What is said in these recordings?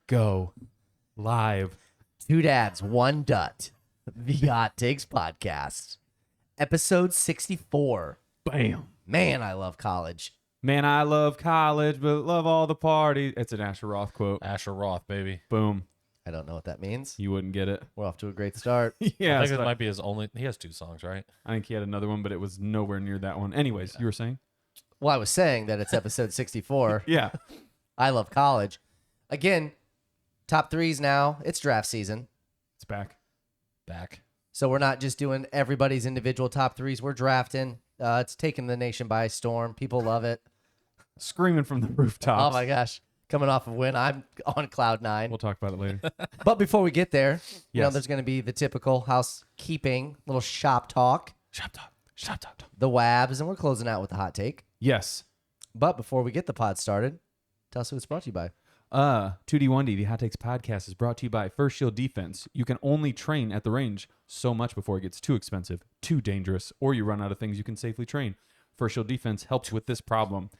go live. Two Dads, One Dutt, the Hot Takes Podcast, episode 64. Bam. Man, I love college. Man, I love college, but love all the parties. It's an Asher Roth quote. Asher Roth, baby. Boom. I don't know what that means. You wouldn't get it. We're off to a great start. Yeah. I think it might be his only. He has 2 songs, right? I think he had another one, but it was nowhere near that one. Anyways, you were saying? Well, I was saying that it's episode 64. Yeah. I love college. Again, top threes now. It's draft season. It's back. So we're not just doing everybody's individual top threes. We're drafting. It's taking the nation by storm. People love it. Screaming from the rooftops. Oh, my gosh. Coming off of win, I'm on cloud 9. We'll talk about it later. But before we get there, you know, Yes. there's going to be the typical housekeeping, little shop talk, Shop talk. the WABs, and we're closing out with the hot take. Yes. But before we get the pod started, tell us who it's brought to you by. 2D1D, the Hot Takes Podcast, is brought to you by First Shield Defense. You can only train at the range so much before it gets too expensive, too dangerous, or you run out of things you can safely train. First Shield Defense helps with this problem.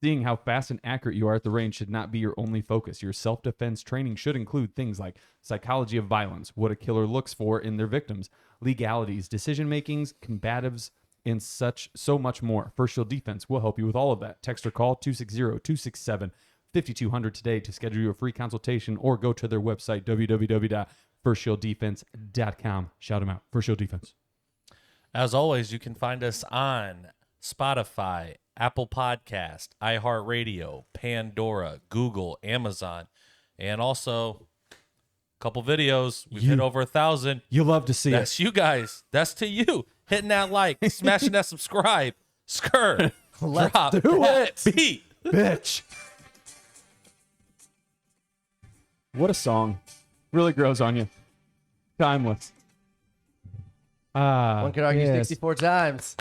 Seeing how fast and accurate you are at the range should not be your only focus. Your self-defense training should include things like psychology of violence, what a killer looks for in their victims, legalities, decision-makings, combatives, and so much more. First Shield Defense will help you with all of that. Text or call 260-267-5200 today to schedule your free consultation or go to their website, www.firstshieldefense.com. Shout them out. First Shield Defense. As always, you can find us on Spotify, Apple Podcast, iHeartRadio, Pandora, Google, Amazon, and also a couple videos. We've hit over 1,000. You love to see That's you guys. That's to you. Hitting that like, smashing that subscribe. Sker. Drop do that beat. it, bitch. What a song. Really grows on you. Timeless. One could argue yes. 64 times.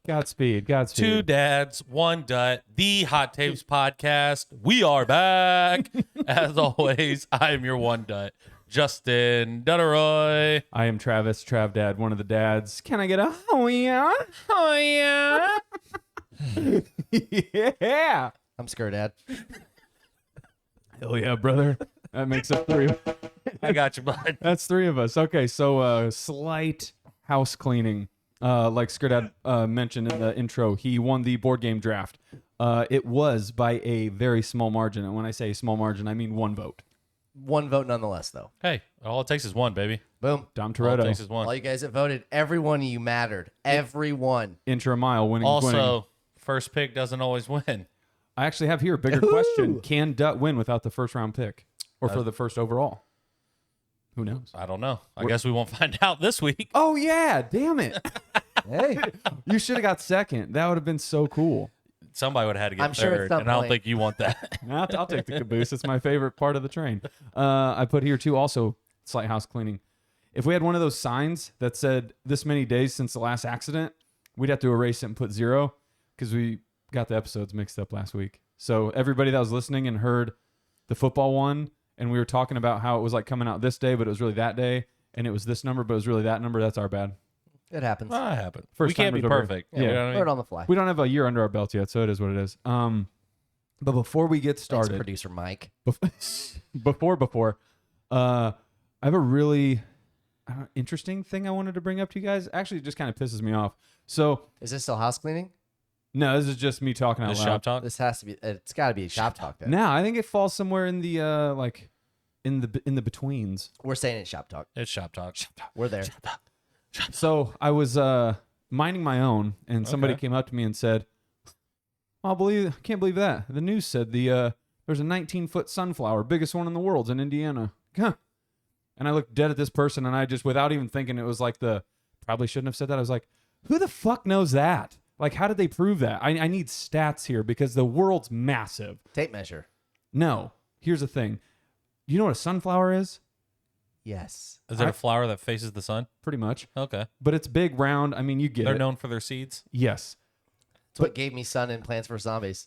Godspeed. 2 Dads, 1 Dutt, the Hot Tapes Podcast. We are back. As always, I am your 1 Dutt, Justin Dutteroy. I am Travis, Trav Dad, one of the dads. Can I get a oh yeah? Oh yeah. Yeah. I'm Sker Dad. Hell yeah, brother. That makes up 3. I got you, bud. That's 3 of us. Okay, so slight house cleaning. Like Sker Dad mentioned in the intro, he won the board game draft. It was by a very small margin. And when I say small margin, I mean 1 vote. 1 vote nonetheless, though. Hey, all it takes is 1, baby. Boom. Dom All it Toretto. takes is 1. All you guys that voted, every one of you mattered. Everyone. Inch or a mile, winning. Also, first pick doesn't always win. I actually have here a bigger question. Can Dutt win without the first round pick? Or for the first overall? Who knows? I don't know. I guess we won't find out this week. Oh, yeah. Damn it. Hey. You should have got second. That would have been so cool. Somebody would have had to get I'm sure at third, some and I don't point. think you want that. I'll take the caboose. It's my favorite part of the train. I put here, too, also, slight house cleaning. If we had one of those signs that said this many days since the last accident, we'd have to erase it and put 0 because we got the episodes mixed up last week. So everybody that was listening and heard the football one, and we were talking about how it was like coming out this day, but it was really that day, and it was this number, but it was really that number, that's our bad. It happens. Well, that happened. First We can't be timers over. perfect. Yeah. You know what I Learn mean? on the fly. We don't have a year under our belt yet, so it is what it is. But before we get Thanks, started, producer Mike. before, I have a really interesting thing I wanted to bring up to you guys. Actually, it just kind of pisses me off. So, Is this still house cleaning? no, this is just me talking out This loud. shop talk? This has to be. It's got to be a shop talk. Then No, I think it falls somewhere in the like in the betweens. we're saying it's shop talk. It's shop talk. We're there. So I was minding my own, and somebody Okay. came up to me and said, "I can't believe that. The news said there's a 19-foot sunflower, biggest one in the world, in Indiana." Huh. And I looked dead at this person, and I just, without even thinking, it was like probably shouldn't have said that. I was like, "Who the fuck knows that? Like, how did they prove that? I need stats here because the world's massive." Tape measure. No. Here's the thing. You know what a sunflower is? Yes. Is it a flower that faces the sun? Pretty much. Okay. But it's big, round. I mean, you get They're it. known for their seeds. Yes. It's what gave me Sun and Plants vs. Zombies.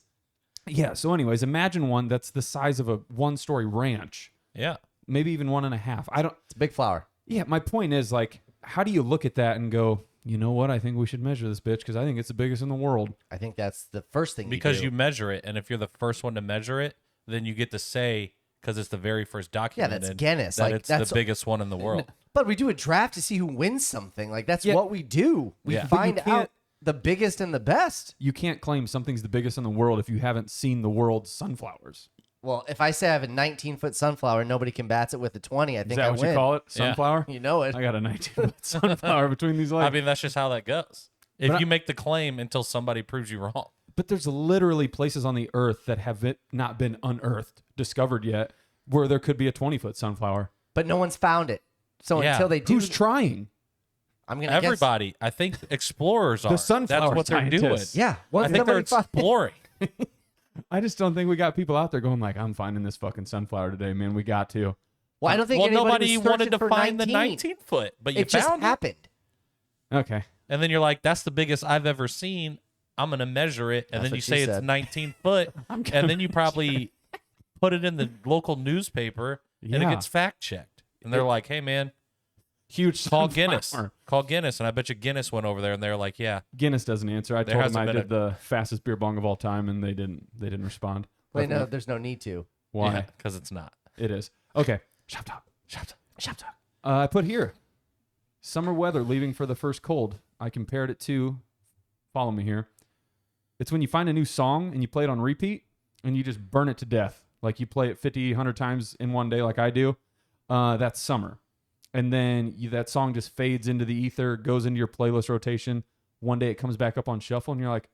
Yeah. So anyways, imagine one that's the size of a 1-story ranch. Yeah. Maybe even 1.5. I don't. It's a big flower. Yeah. My point is, like, how do you look at that and go, you know what? I think we should measure this bitch because I think it's the biggest in the world. I think that's the first thing Because you you do. measure it, and if you're the first one to measure it, then you get to say, because it's the very first Yeah, documented. that's Guinness. That Like, it's that's the biggest one in the world. But we do a draft to see who wins something. Like that's Yeah. what we do. We Yeah. But find you can't- out the biggest and the best. You can't claim something's the biggest in the world if you haven't seen the world's sunflowers. Well, if I say I have a 19-foot sunflower, nobody can bats it with a 20. I Is think that I what win. you call it? Yeah. Sunflower? You know it. I got a 19-foot sunflower between these legs. I mean, that's just how that goes. If But you make the claim until somebody proves you wrong. But there's literally places on the earth that have not been unearthed, discovered yet, where there could be a 20-foot sunflower. But no one's found it. So Yeah. until they do, Who's trying? I'm gonna Everybody, I think explorers are. sunflower That's what they're doing. scientists. guess. Yeah. I Once think they're somebody finds- exploring. I just don't think we got people out there going like, I'm finding this fucking sunflower today, man. We got to. Well, I don't think Well, anybody nobody was wanted searching to for find the 19. 19 foot, but you It just found it. happened. Okay. And then you're like, that's the biggest I've ever seen. I'm going to measure it. And That's then you what say she it's said. 19 foot. And then you probably put it in the local newspaper and it Yeah. gets fact checked. And they're like, hey, man, Huge call sunflower. Guinness. Call Guinness. And I bet you Guinness went over there and they're like, yeah. Guinness doesn't answer. I There told them hasn't I been did the fastest beer bong of all time, and they didn't respond. Wait, Left no, me- there's no need to. Why? Because it's not. It is. Okay. Shop talk. Shop talk. Shop talk. I put here, summer weather leaving for the first cold. I compared it to, follow me here. It's when you find a new song and you play it on repeat and you just burn it to death. Like you play it 50, 100 times in one day like I do. That's summer. And then that song just fades into the ether, goes into your playlist rotation. One day it comes back up on shuffle and you're like,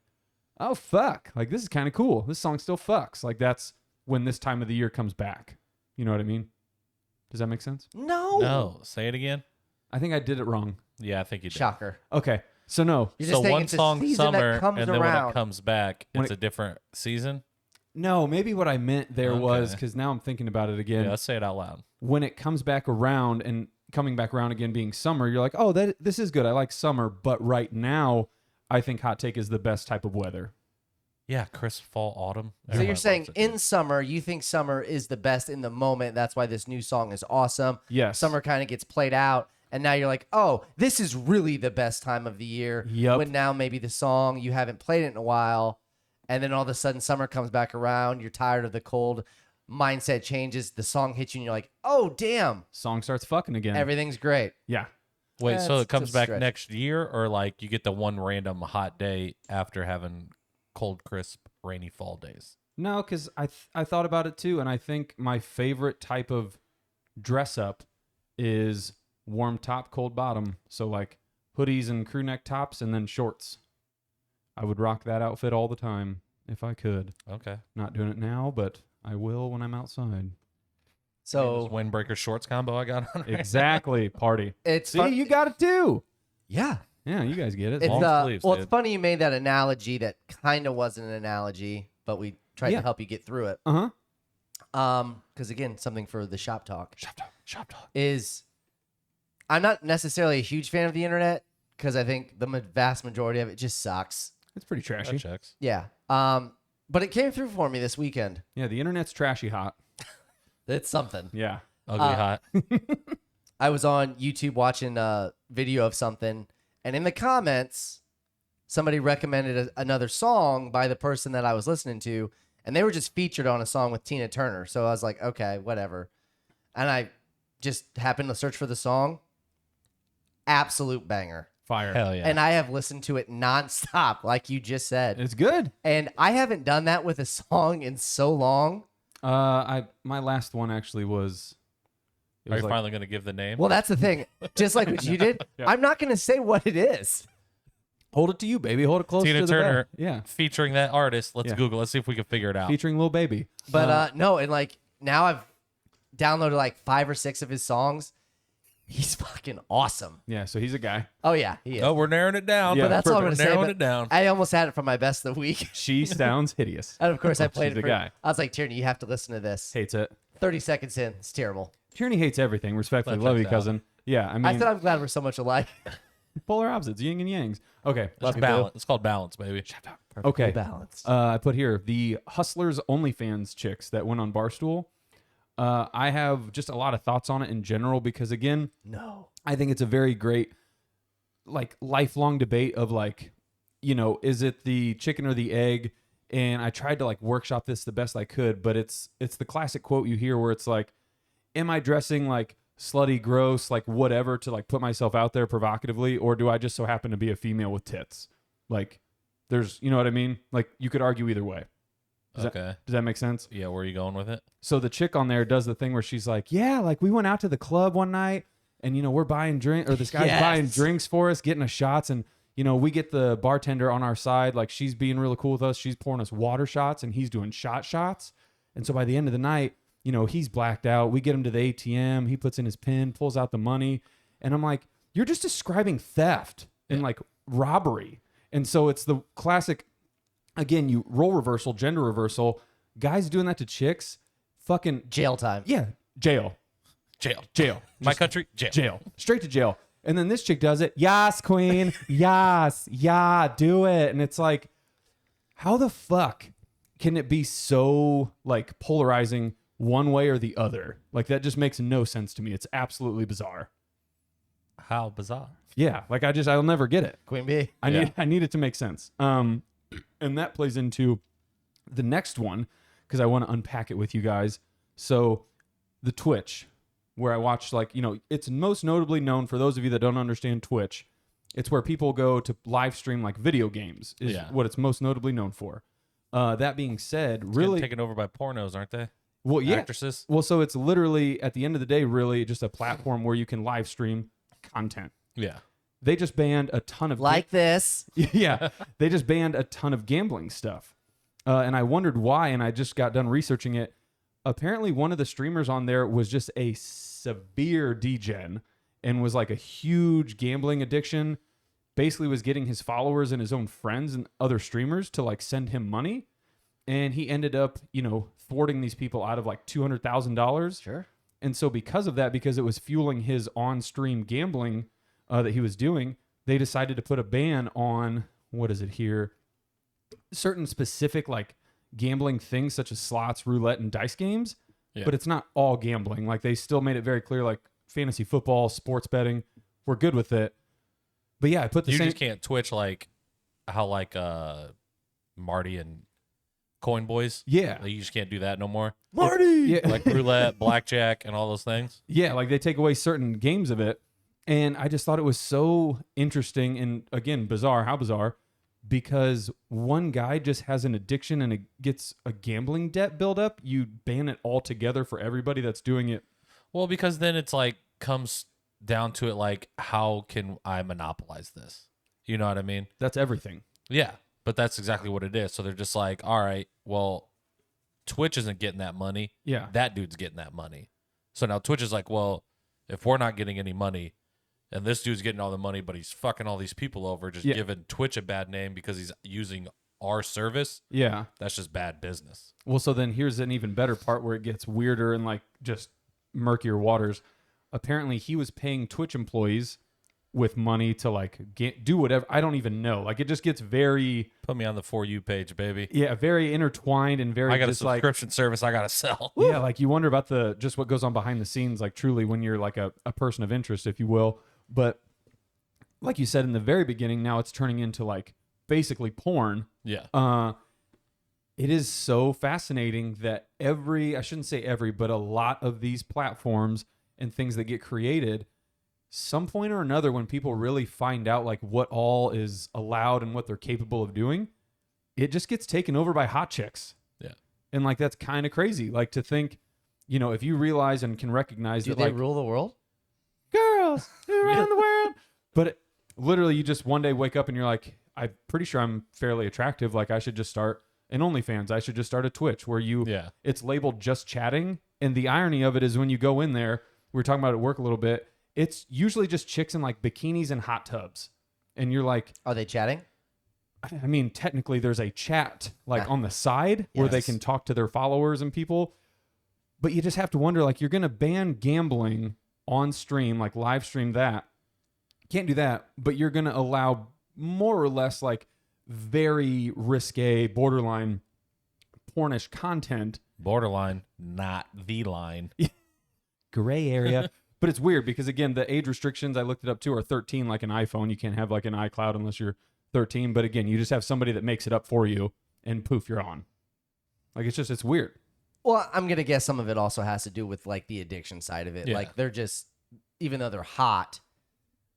oh, fuck. Like, this is kind of cool. This song still fucks. Like, that's when this time of the year comes back. You know what I mean? Does that make sense? No. No. Say it again. I think I did it wrong. Yeah, I think you did. Shocker. Okay. So, no. You're So just saying one it's a song season that summer, comes and then when around. it comes back, When it's a different season. No, maybe what I meant there was, Okay. because now I'm thinking about it again. Yeah, let's say it out loud. When it comes back around and coming back around again being summer, you're like, oh, this is good. I like summer. But right now, I think hot take is the best type of weather. Yeah, crisp fall, autumn. So you're Everybody saying loves it. in summer, you think summer is the best in the moment. That's why this new song is awesome. Yes. Summer kind of gets played out. And now you're like, oh, this is really the best time of the year. Yep. When now maybe the song, you haven't played it in a while. And then all of a sudden summer comes back around. You're tired of the cold. Mindset changes. The song hits you and you're like, oh, damn. Song starts fucking again. Everything's great. Yeah. Wait, so That's it comes just back stretch. next year, or like you get the one random hot day after having cold, crisp, rainy fall days? No, because I thought about it too, and I think my favorite type of dress up is warm top, cold bottom. So like hoodies and crew neck tops and then shorts. I would rock that outfit all the time if I could. Okay. Not doing it now, but I will when I'm outside. So This windbreaker shorts combo I got on. Right Exactly. Party. it's See, fun- you got it too. yeah. Yeah, you guys get it. It's Long sleeves, well, it's dude. funny you made that analogy that kind of wasn't an analogy, but we tried Yeah. to help you get through it. Uh-huh. Because again, something for the shop talk Shop talk. Shop talk. is I'm not necessarily a huge fan of the internet because I think the vast majority of it just sucks. It's pretty That trashy. checks. Yeah. But it came through for me this weekend. Yeah, the internet's trashy hot. It's something. Yeah. Ugly hot. I was on YouTube watching a video of something, and in the comments, somebody recommended another song by the person that I was listening to, and they were just featured on a song with Tina Turner. So I was like, okay, whatever. And I just happened to search for the song. Absolute banger. Fire. Hell yeah. And I have listened to it nonstop, like you just said. It's good. And I haven't done that with a song in so long. My last one actually was. It Are was you like, finally going to give the name? Well, that's the thing. Just like what you did, I'm not going to say what it is. hold it to you, baby. Hold it close Tina to the Turner. bed. Yeah. Featuring that artist. Let's Yeah. Google. Let's see if we can figure it out. Featuring Lil Baby. But no, and like now I've downloaded like 5 or 6 of his songs. He's fucking awesome. Yeah, so he's a guy. Oh yeah, he is. Oh, we're narrowing it down. Yeah, but that's all I'm We're gonna say. narrowing but it down. I almost had it for my best of the week. She sounds hideous. And of course, I played She's it a for guy. I was like, Tierney, you have to listen to this. Hates it. 30 seconds in, it's terrible. Tierney hates everything. Respectfully, That love you, checks out. cousin. Yeah, I mean, I said I'm glad we're so much alike. polar opposites, yin and yangs. Okay, It's love you, balance. It's called balance, baby. Okay. Balanced. I put here the Hustlers OnlyFans chicks that went on Barstool. I have just a lot of thoughts on it in general because, again, No. I think it's a very great, like, lifelong debate of, like, you know, is it the chicken or the egg? And I tried to like workshop this the best I could, but it's the classic quote you hear where it's like, am I dressing like slutty, gross, like whatever to like put myself out there provocatively, or do I just so happen to be a female with tits? Like there's, you know what I mean? Like you could argue either way. Does that make sense? Yeah, where are you going with it? So the chick on there does the thing where she's like, yeah, like we went out to the club one night and, you know, we're buying drink or this guy's buying drinks for us, getting us shots. And, you know, we get the bartender on our side. Like she's being really cool with us. She's pouring us water shots and he's doing shots. And so by the end of the night, you know, he's blacked out. We get him to the ATM. He puts in his PIN, pulls out the money. And I'm like, you're just describing theft and like robbery. And so it's the classic, again, you role reversal, gender reversal, guys doing that to chicks, fucking Jail time. yeah, jail. My country, jail. Straight to jail. And then this chick does it. Yas, queen. Yas. Yeah, do it. And it's like, how the fuck can it be so like polarizing one way or the other? Like that just makes no sense to me. It's absolutely bizarre. How bizarre. Yeah, like I'll never get it. Queen bee. I need it to make sense. And that plays into the next one because I want to unpack it with you guys. So the Twitch, where I watch, like, you know, it's most notably known for those of you that don't understand Twitch. It's where people go to live stream like video games is what it's most notably known for. That being said, It's really taken over by pornos, aren't they? well, yeah. Actresses. Well, so it's literally at the end of the day, really just a platform where you can live stream content. Yeah. They just banned a ton of Like this. yeah, they just banned a ton of gambling stuff. And I wondered why, and I just got done researching it. Apparently, one of the streamers on there was just a severe degen and was like a huge gambling addiction. Basically was getting his followers and his own friends and other streamers to like send him money. And he ended up, you know, thwarting these people out of like $200,000. Sure. And so because of that, because it was fueling his on-stream gambling that he was doing, they decided to put a ban on, what is it here? Certain specific like gambling things such as slots, roulette, and dice games. Yeah. But it's not all gambling. Like they still made it very clear, like fantasy football, sports betting, we're good with it. But yeah, I put the You same. just can't Twitch like how like Marty and Coin Boys. Yeah. Like, you just can't do that no more. Marty! Yeah. Like roulette, blackjack, and all those things. Yeah, like they take away certain games of it. And I just thought it was so interesting and, again, bizarre. How bizarre? Because one guy just has an addiction and it gets a gambling debt build up. You ban it altogether for everybody that's doing it. Well, because then it's like comes down to it like, how can I monopolize this? You know what I mean? That's everything. Yeah, but that's exactly what it is. So they're just like, all right, well, Twitch isn't getting that money. Yeah. That dude's getting that money. So now Twitch is like, well, if we're not getting any money and this dude's getting all the money, but he's fucking all these people over, just giving Twitch a bad name because he's using our service. Yeah. That's just bad business. Well, so then here's an even better part where it gets weirder and like just murkier waters. Apparently he was paying Twitch employees with money to like do whatever. I don't even know. Like it just gets very, Put me on the For You page, baby. yeah, very intertwined and very I got a just like, subscription service I got to sell. yeah, like you wonder about the just what goes on behind the scenes, like truly when you're like a person of interest, if you will. But like you said in the very beginning, now it's turning into like basically porn. Yeah. It is so fascinating that I shouldn't say every, but a lot of these platforms and things that get created, some point or another, when people really find out like what all is allowed and what they're capable of doing, it just gets taken over by hot chicks. Yeah. And like, that's kind of crazy. Like to think, you know, if you realize and can recognize Do that they like rule the world? girls around the world, but literally you just one day wake up and you're like, I'm pretty sure I'm fairly attractive. Like I should just start an OnlyFans. I should just start a Twitch where it's labeled just chatting. And the irony of it is when you go in there, we were talking about it at work a little bit. It's usually just chicks in like bikinis and hot tubs. And you're like, Are they chatting? I mean, technically there's a chat like on the side where they can talk to their followers and people. But you just have to wonder, like, you're going to ban gambling on stream, like live stream that. Can't do that. But you're going to allow more or less like very risque, borderline pornish content. Borderline, not the line. Gray area. But it's weird because, again, the age restrictions, I looked it up too, are 13 like an iPhone. You can't have like an iCloud unless you're 13. But again, you just have somebody that makes it up for you and poof, you're on. Like it's weird. Well, I'm gonna guess some of it also has to do with like the addiction side of it. Yeah. Like they're just, even though they're hot,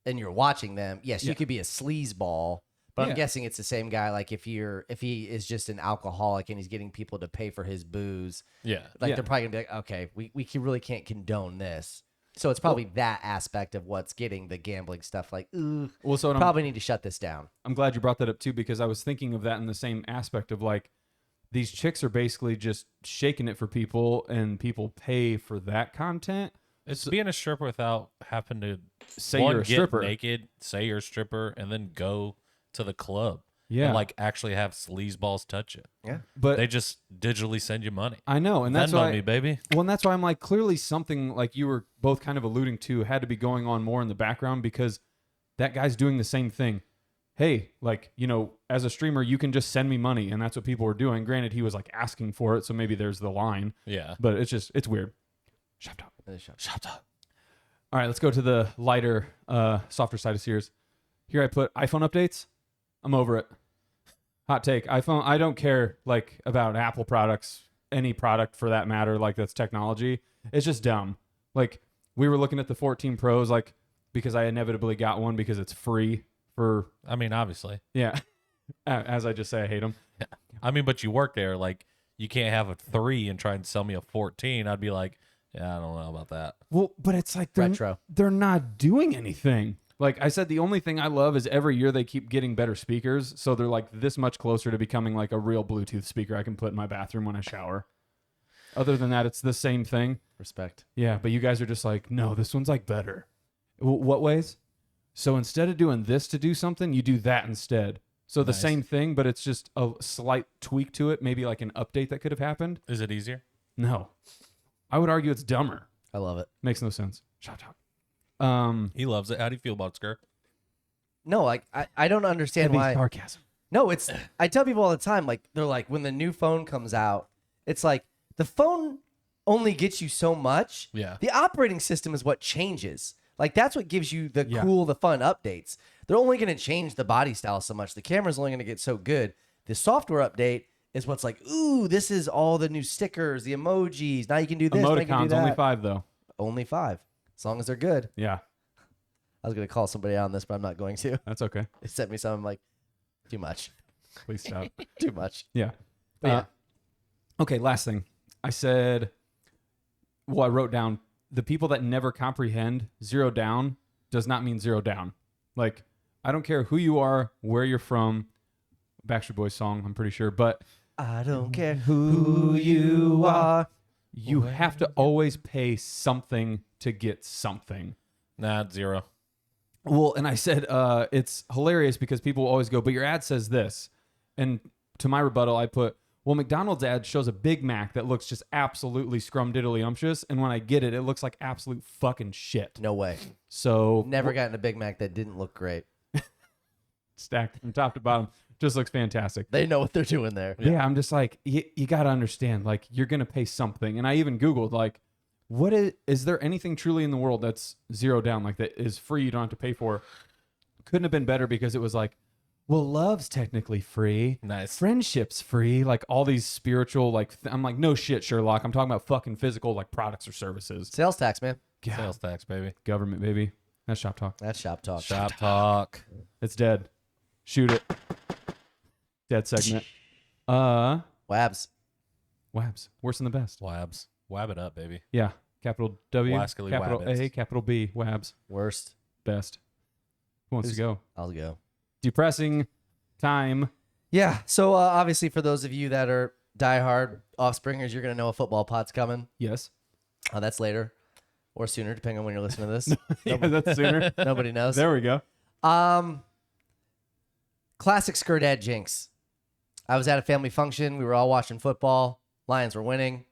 and you're watching them. Yes, Yeah. you could be a sleazeball, but Yeah. I'm guessing it's the same guy. Like if he is just an alcoholic and he's getting people to pay for his booze, Yeah. like Yeah. they're probably gonna be like, okay, really can't condone this. So it's probably that aspect of what's getting the gambling stuff. Like, ooh, Well, so probably need to shut this down. I'm glad you brought that up too, because I was thinking of that in the same aspect of like, these chicks are basically just shaking it for people, and people pay for that content. It's being a stripper without having to Say one, you're a get stripper. naked, say you're a stripper, and then go to the club. Yeah. And like actually have sleazeballs touch it. Yeah. But They just digitally send you money. I know, and that's Venmo why. me, baby. Well, and that's why I'm like, clearly something like you were both kind of alluding to had to be going on more in the background, because that guy's doing the same thing. Hey, like, you know, as a streamer, you can just send me money, and that's what people were doing. Granted, he was like asking for it, so maybe there's the line, Yeah. but it's weird. Shop talk. Shop talk. All right, let's go to the lighter, softer side of Sears. Here I put iPhone updates. I'm over it. Hot take. iPhone, I don't care like about Apple products, any product for that matter, like that's technology. It's just dumb. Like we were looking at the 14 Pros, like because I inevitably got one because it's free for, I mean, obviously. yeah. As I just say, I hate them. I mean, but you work there. Like, you can't have a 3 and try and sell me a 14. I'd be like, yeah, I don't know about that. Well, but it's like Retro. they're not doing anything. Like I said, the only thing I love is every year they keep getting better speakers. So they're like this much closer to becoming like a real Bluetooth speaker I can put in my bathroom when I shower. Other than that, it's the same thing. Respect. Yeah, but you guys are just like, no, this one's like better. What ways? So instead of doing this to do something, you do that instead. So the Nice. same thing, but it's just a slight tweak to it. Maybe like an update that could have happened. Is it easier? No. I would argue it's dumber. I love it. Makes no sense. Shop talk. He loves it. How do you feel about it, Sker? No, like I don't understand Heavy why. sarcasm. No, it's I tell people all the time, like they're like, when the new phone comes out, it's like the phone only gets you so much. Yeah. The operating system is what changes. Like that's what gives you the Yeah. cool, the fun updates. They're only going to change the body style so much. The camera's only going to get so good. The software update is what's like, ooh, this is all the new stickers, the emojis. Now you can do this. Now you can do Emoticons, that. only 5 though. Only 5, as long as they're good. Yeah, I was going to call somebody out on this, but I'm not going to. that's okay. They sent me something like, too much, Please stop. too much. Yeah. But yeah. Okay, last thing. I said, well, I wrote down, the people that never comprehend zero down does not mean zero down. Like, I don't care who you are, where you're from. Backstreet Boys song, I'm pretty sure. But I don't care who you are. you have to always pay something to get something. Nah, it's 0. Well, and I said it's hilarious because people always go, but your ad says this. And to my rebuttal, I put, well, McDonald's ad shows a Big Mac that looks just absolutely scrumdiddlyumptious. And when I get it, it looks like absolute fucking shit. No way. So Never gotten a Big Mac that didn't look great. stacked from top to bottom, just looks fantastic. They know what they're doing there. Yeah, I'm just like, you got to understand, like, you're going to pay something. And I even Googled, like, what is there anything truly in the world that's zero down, like that is free, you don't have to pay for? Couldn't have been better because it was like, well, love's technically free. Nice. Friendship's free. Like all these spiritual, like, I'm like, no shit, Sherlock. I'm talking about fucking physical, like products or services. Sales tax, man. Yeah. Sales tax, baby. Government, baby. That's shop talk. That's shop talk. Shop talk. It's dead. Shoot it. Dead segment. WABs. WABs. Worse than the best. Wabs. Wab it up, baby. Yeah. Capital W, Wascally capital Wabbits. A, capital B. WABs. Worst. Best. Who wants to go? I'll go. Depressing time. Yeah. So obviously, for those of you that are diehard Offspringers, you're gonna know a football pod's coming. Yes. That's later or sooner, depending on when you're listening to this. Yeah, that's sooner. Nobody knows. There we go. Classic Sker Dad jinx. I was at a family function. We were all watching football. Lions were winning.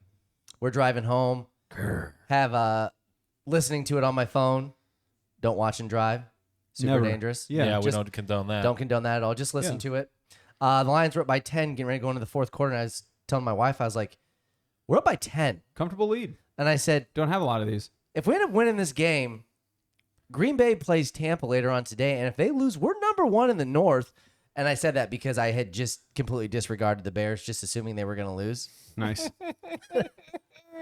We're driving home. Have listening to it on my phone. Don't watch and drive. Super Never. dangerous. Yeah, we just don't condone that. Don't condone that at all. Just listen Yeah. to it. The Lions were up by 10, getting ready to go into the fourth quarter. And I was telling my wife, I was like, we're up by 10. Comfortable lead. And I said, Don't have a lot of these. if we end up winning this game, Green Bay plays Tampa later on today. And if they lose, we're number 1 in the North. And I said that because I had just completely disregarded the Bears, just assuming they were going to lose. Nice.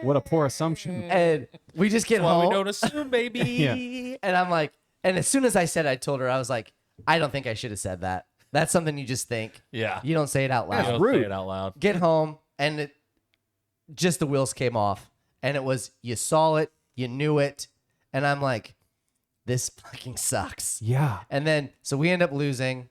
What a poor assumption. And we just get That's why home. we don't assume, baby. Yeah. And I'm like, and as soon as I said, I told her, I was like, I don't think I should have said that. That's something you just think. Yeah. You don't say it out You loud. don't rude. say it out loud. Get home, and just the wheels came off. And it was, you saw it, you knew it. And I'm like, this fucking sucks. Yeah. And then, so we end up losing.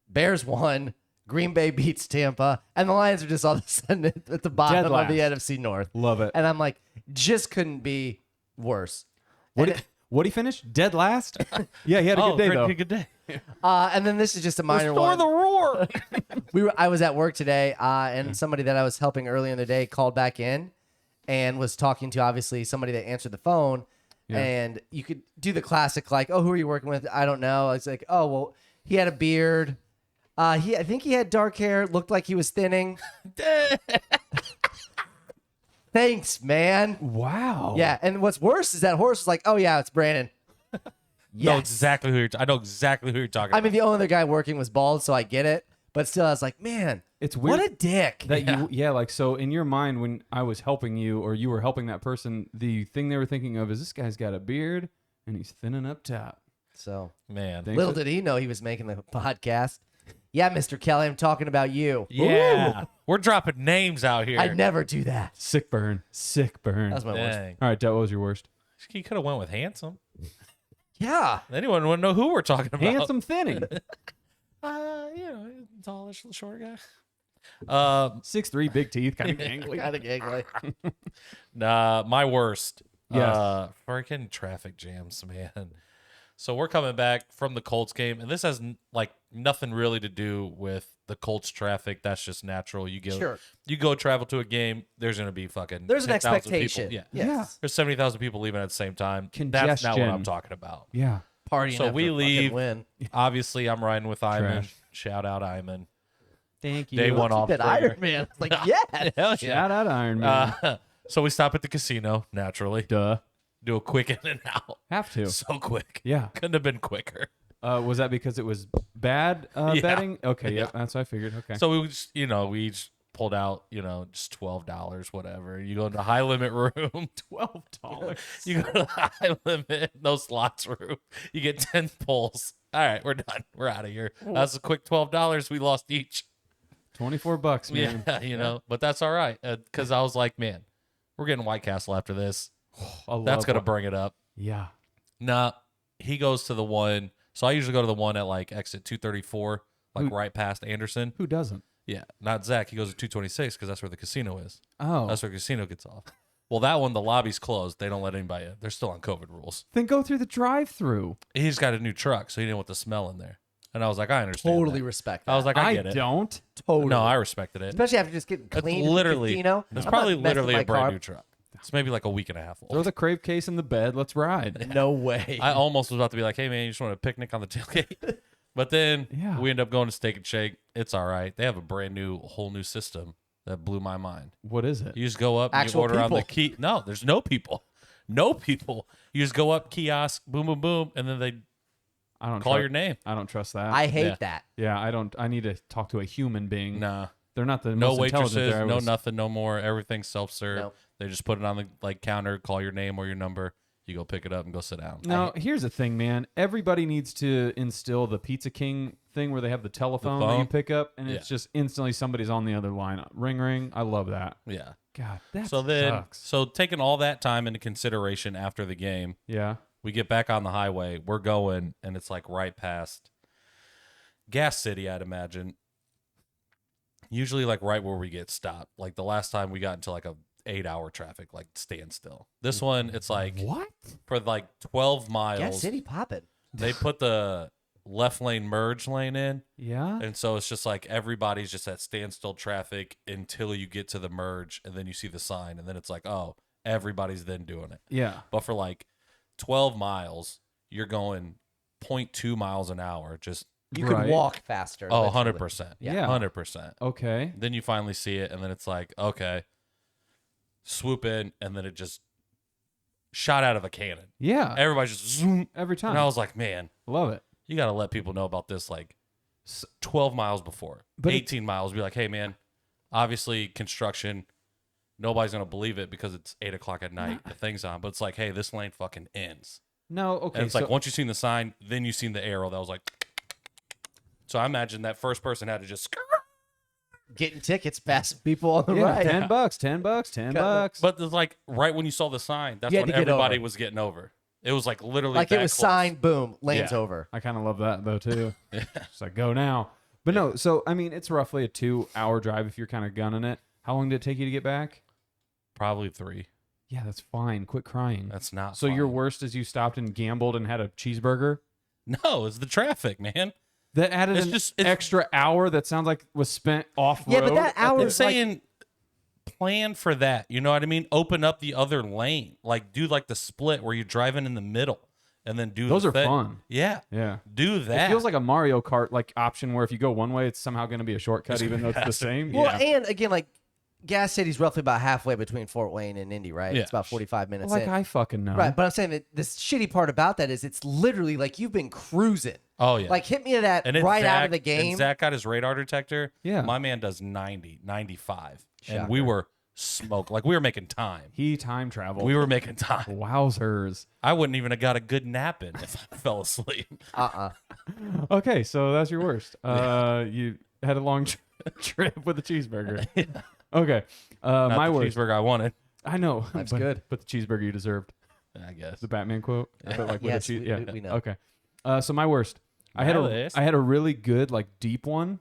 Bears won. Green Bay beats Tampa. And the Lions are just all of a sudden at the bottom Dead of the last. NFC North. Love it. And I'm like, just couldn't be worse. What'd he finish? Dead last? Yeah, he had a good day, though. Pretty good day. And then this is just a minor one. roar. I was at work today, and somebody that I was helping earlier in the day called back in and was talking to, obviously, somebody that answered the phone. Yeah. And you could do the classic, like, oh, who are you working with? I don't know. It's like, oh, well, he had a beard. I think he had dark hair. Looked like he was thinning. Thanks, man. Wow. Yeah, and what's worse is that horse was like, oh, yeah, it's Brandon. Know Yes. exactly who I know exactly who you're talking I about. mean, the only other guy working was bald, so I get it. But still, I was like, man, It's weird. what a dick. That you, like, so in your mind, when I was helping you or you were helping that person, the thing they were thinking of is this guy's got a beard and he's thinning up top. So Man. Thanks little for- did he know he was making the podcast. Yeah, Mr. Kelly, I'm talking about you. Yeah. We're dropping names out here. I'd never do that. Sick burn. Sick burn. That was my worst. Dang. All right, Dutt, what was your worst? You could have went with handsome. Yeah. Anyone wouldn't know who we're talking about. Handsome thinning. Tallish, short guy. 6'3", big teeth, kind of gangly. Kind of giggly. Nah, my worst. Yes. Freaking traffic jams, man. So we're coming back from the Colts game, and this has nothing really to do with the Colts traffic. That's just natural. Sure. You go travel to a game, there's gonna be fucking There's an 10,000 expectation. People. Yes. Yeah. There's 70,000 people leaving at the same time. That's not what Congestion. I'm talking about. Yeah. Partying So after we a fucking leave. win. Obviously, I'm riding with Iman. Trash. Shout out Iman. Thank you. Day one off. That Iron Man. Like, yeah. Hell yeah. Shout out Iron Man. So we stop at the casino, naturally. Duh. Do a quick in and out. Have to. So quick. Yeah. Couldn't have been quicker. Was that because it was bad Yeah. betting? Okay, Yeah. yep, that's what I figured. Okay. So we just, we just pulled out, just $12, whatever. You go into the high limit room. $12. You go to the high limit, no slots room. You get 10 pulls. All right, we're done. We're out of here. That's a quick $12 we lost each. $24, man. Yeah, but that's all right. Because I was like, man, we're getting White Castle after this. I That's love going to Whi- bring it up. Yeah. Nah, he goes to the one. So I usually go to the one at like exit 234, like right past Anderson. Who doesn't? Yeah, not Zach. He goes to 226 because that's where the casino is. Oh. That's where the casino gets off. Well, that one, the lobby's closed. They don't let anybody in. They're still on COVID rules. Then go through the drive-through. He's got a new truck, so he didn't want the smell in there. And I was like, I understand. Totally that. respect that. I was like, I get it. don't. totally. No, I respected it. Especially after just getting It's clean. in the literally, casino. it's I'm probably not messing literally with a my brand car. new truck. It's maybe like a week and a half Throw old. the crave case in the bed. Let's ride. No way. I almost was about to be like, hey, man, you just want a picnic on the tailgate? But then Yeah. we end up going to Steak and Shake. It's all right. They have a brand new, whole new system that blew my mind. What is it? You just go up, and you Actual order on the people. key. No, there's no people. No people. You just go up, kiosk, boom, boom, boom, and then they I don't call tru- your name. I don't trust that. I hate Yeah. that. yeah, I don't. I need to talk to a human being. Nah. They're not the No most intelligent waitresses, there. I no was- nothing, no more. Everything's self-serve. Nope. They just put it on the counter, call your name or your number. You go pick it up and go sit down. Now, here's the thing, man. Everybody needs to instill the Pizza King thing where they have the telephone that you phone? pick up, and Yeah. it's just instantly somebody's on the other line. Ring, ring. I love that. Yeah. God, that So then, sucks. so taking all that time into consideration after the game, Yeah. we get back on the highway. We're going, and it's like right past Gas City, I'd imagine. Usually, like right where we get stopped. Like the last time we got into like a 8-hour traffic, like standstill. This one, it's like What? for like 12 miles. Gas City popping. They put the left lane merge lane in. Yeah. And so it's just like everybody's just at standstill traffic until you get to the merge, and then you see the sign, and then it's like, oh, everybody's then doing it. Yeah. But for like 12 miles, you're going 0.2 miles an hour. Just, You Right. could walk faster. oh, literally. 100%. Yeah. 100%. Okay. Then you finally see it, and then it's like, okay, swoop in, and then it just shot out of a cannon. Yeah. Everybody's just zoom. Every time. And I was like, man, Love it. you got to let people know about this like 12 miles before, But 18 miles. Be like, hey, man, obviously construction. Nobody's going to believe it because it's 8 o'clock at night. The thing's on. But it's like, hey, this lane fucking ends. No, okay. And it's like, once you've seen the sign, then you've seen the arrow that was like. So I imagine that first person had to just. Getting tickets, passing people on the yeah, right. $10, $10, $10. But it's like right when you saw the sign, that's You had when to get everybody over. was getting over. It was like literally Like it that was close. signed, boom, lane's Yeah. over. I kind of love that though too. It's like go now. But no, so I mean, it's roughly a 2-hour drive if you're kind of gunning it. How long did it take you to get back? Probably 3. Yeah, that's fine. Quit crying. That's not. So your fine. worst is you stopped and gambled and had a cheeseburger? No, it's the traffic, man. That added It's an just- it's- extra hour that sounds like was spent off road. Yeah, but that hour It's is like, saying plan for that. You know what I mean? Open up the other lane. Like do like the split where you're driving in the middle and then do Those the are thing. fun. Yeah. Yeah. Do that. It feels like a Mario Kart like option where if you go one way, it's somehow going to be a shortcut, even though it's the same. well, Yeah. and again, like Gas City's roughly about halfway between Fort Wayne and Indy, right? Yeah. It's about 45 minutes Like in. I fucking know. Right, but I'm saying that this shitty part about that is it's literally like you've been cruising. oh yeah. Like hit me at that and it's right Zach, out of the game. And Zach got his radar detector. Yeah. My man does 90, 95. Shocker. And we were smoked. Like we were making time. He time traveled. We were making time. Wowzers. I wouldn't even have got a good nap in if I fell asleep. Okay, so that's your worst. You had a long trip with a cheeseburger. Okay. Not My the worst. cheeseburger I wanted. I know. Life's but, good. But the cheeseburger you deserved. I guess. The Batman quote. But like with Yes, a cheese. we- Yeah. we know. Okay. So my worst. I My had list. a really good like deep one.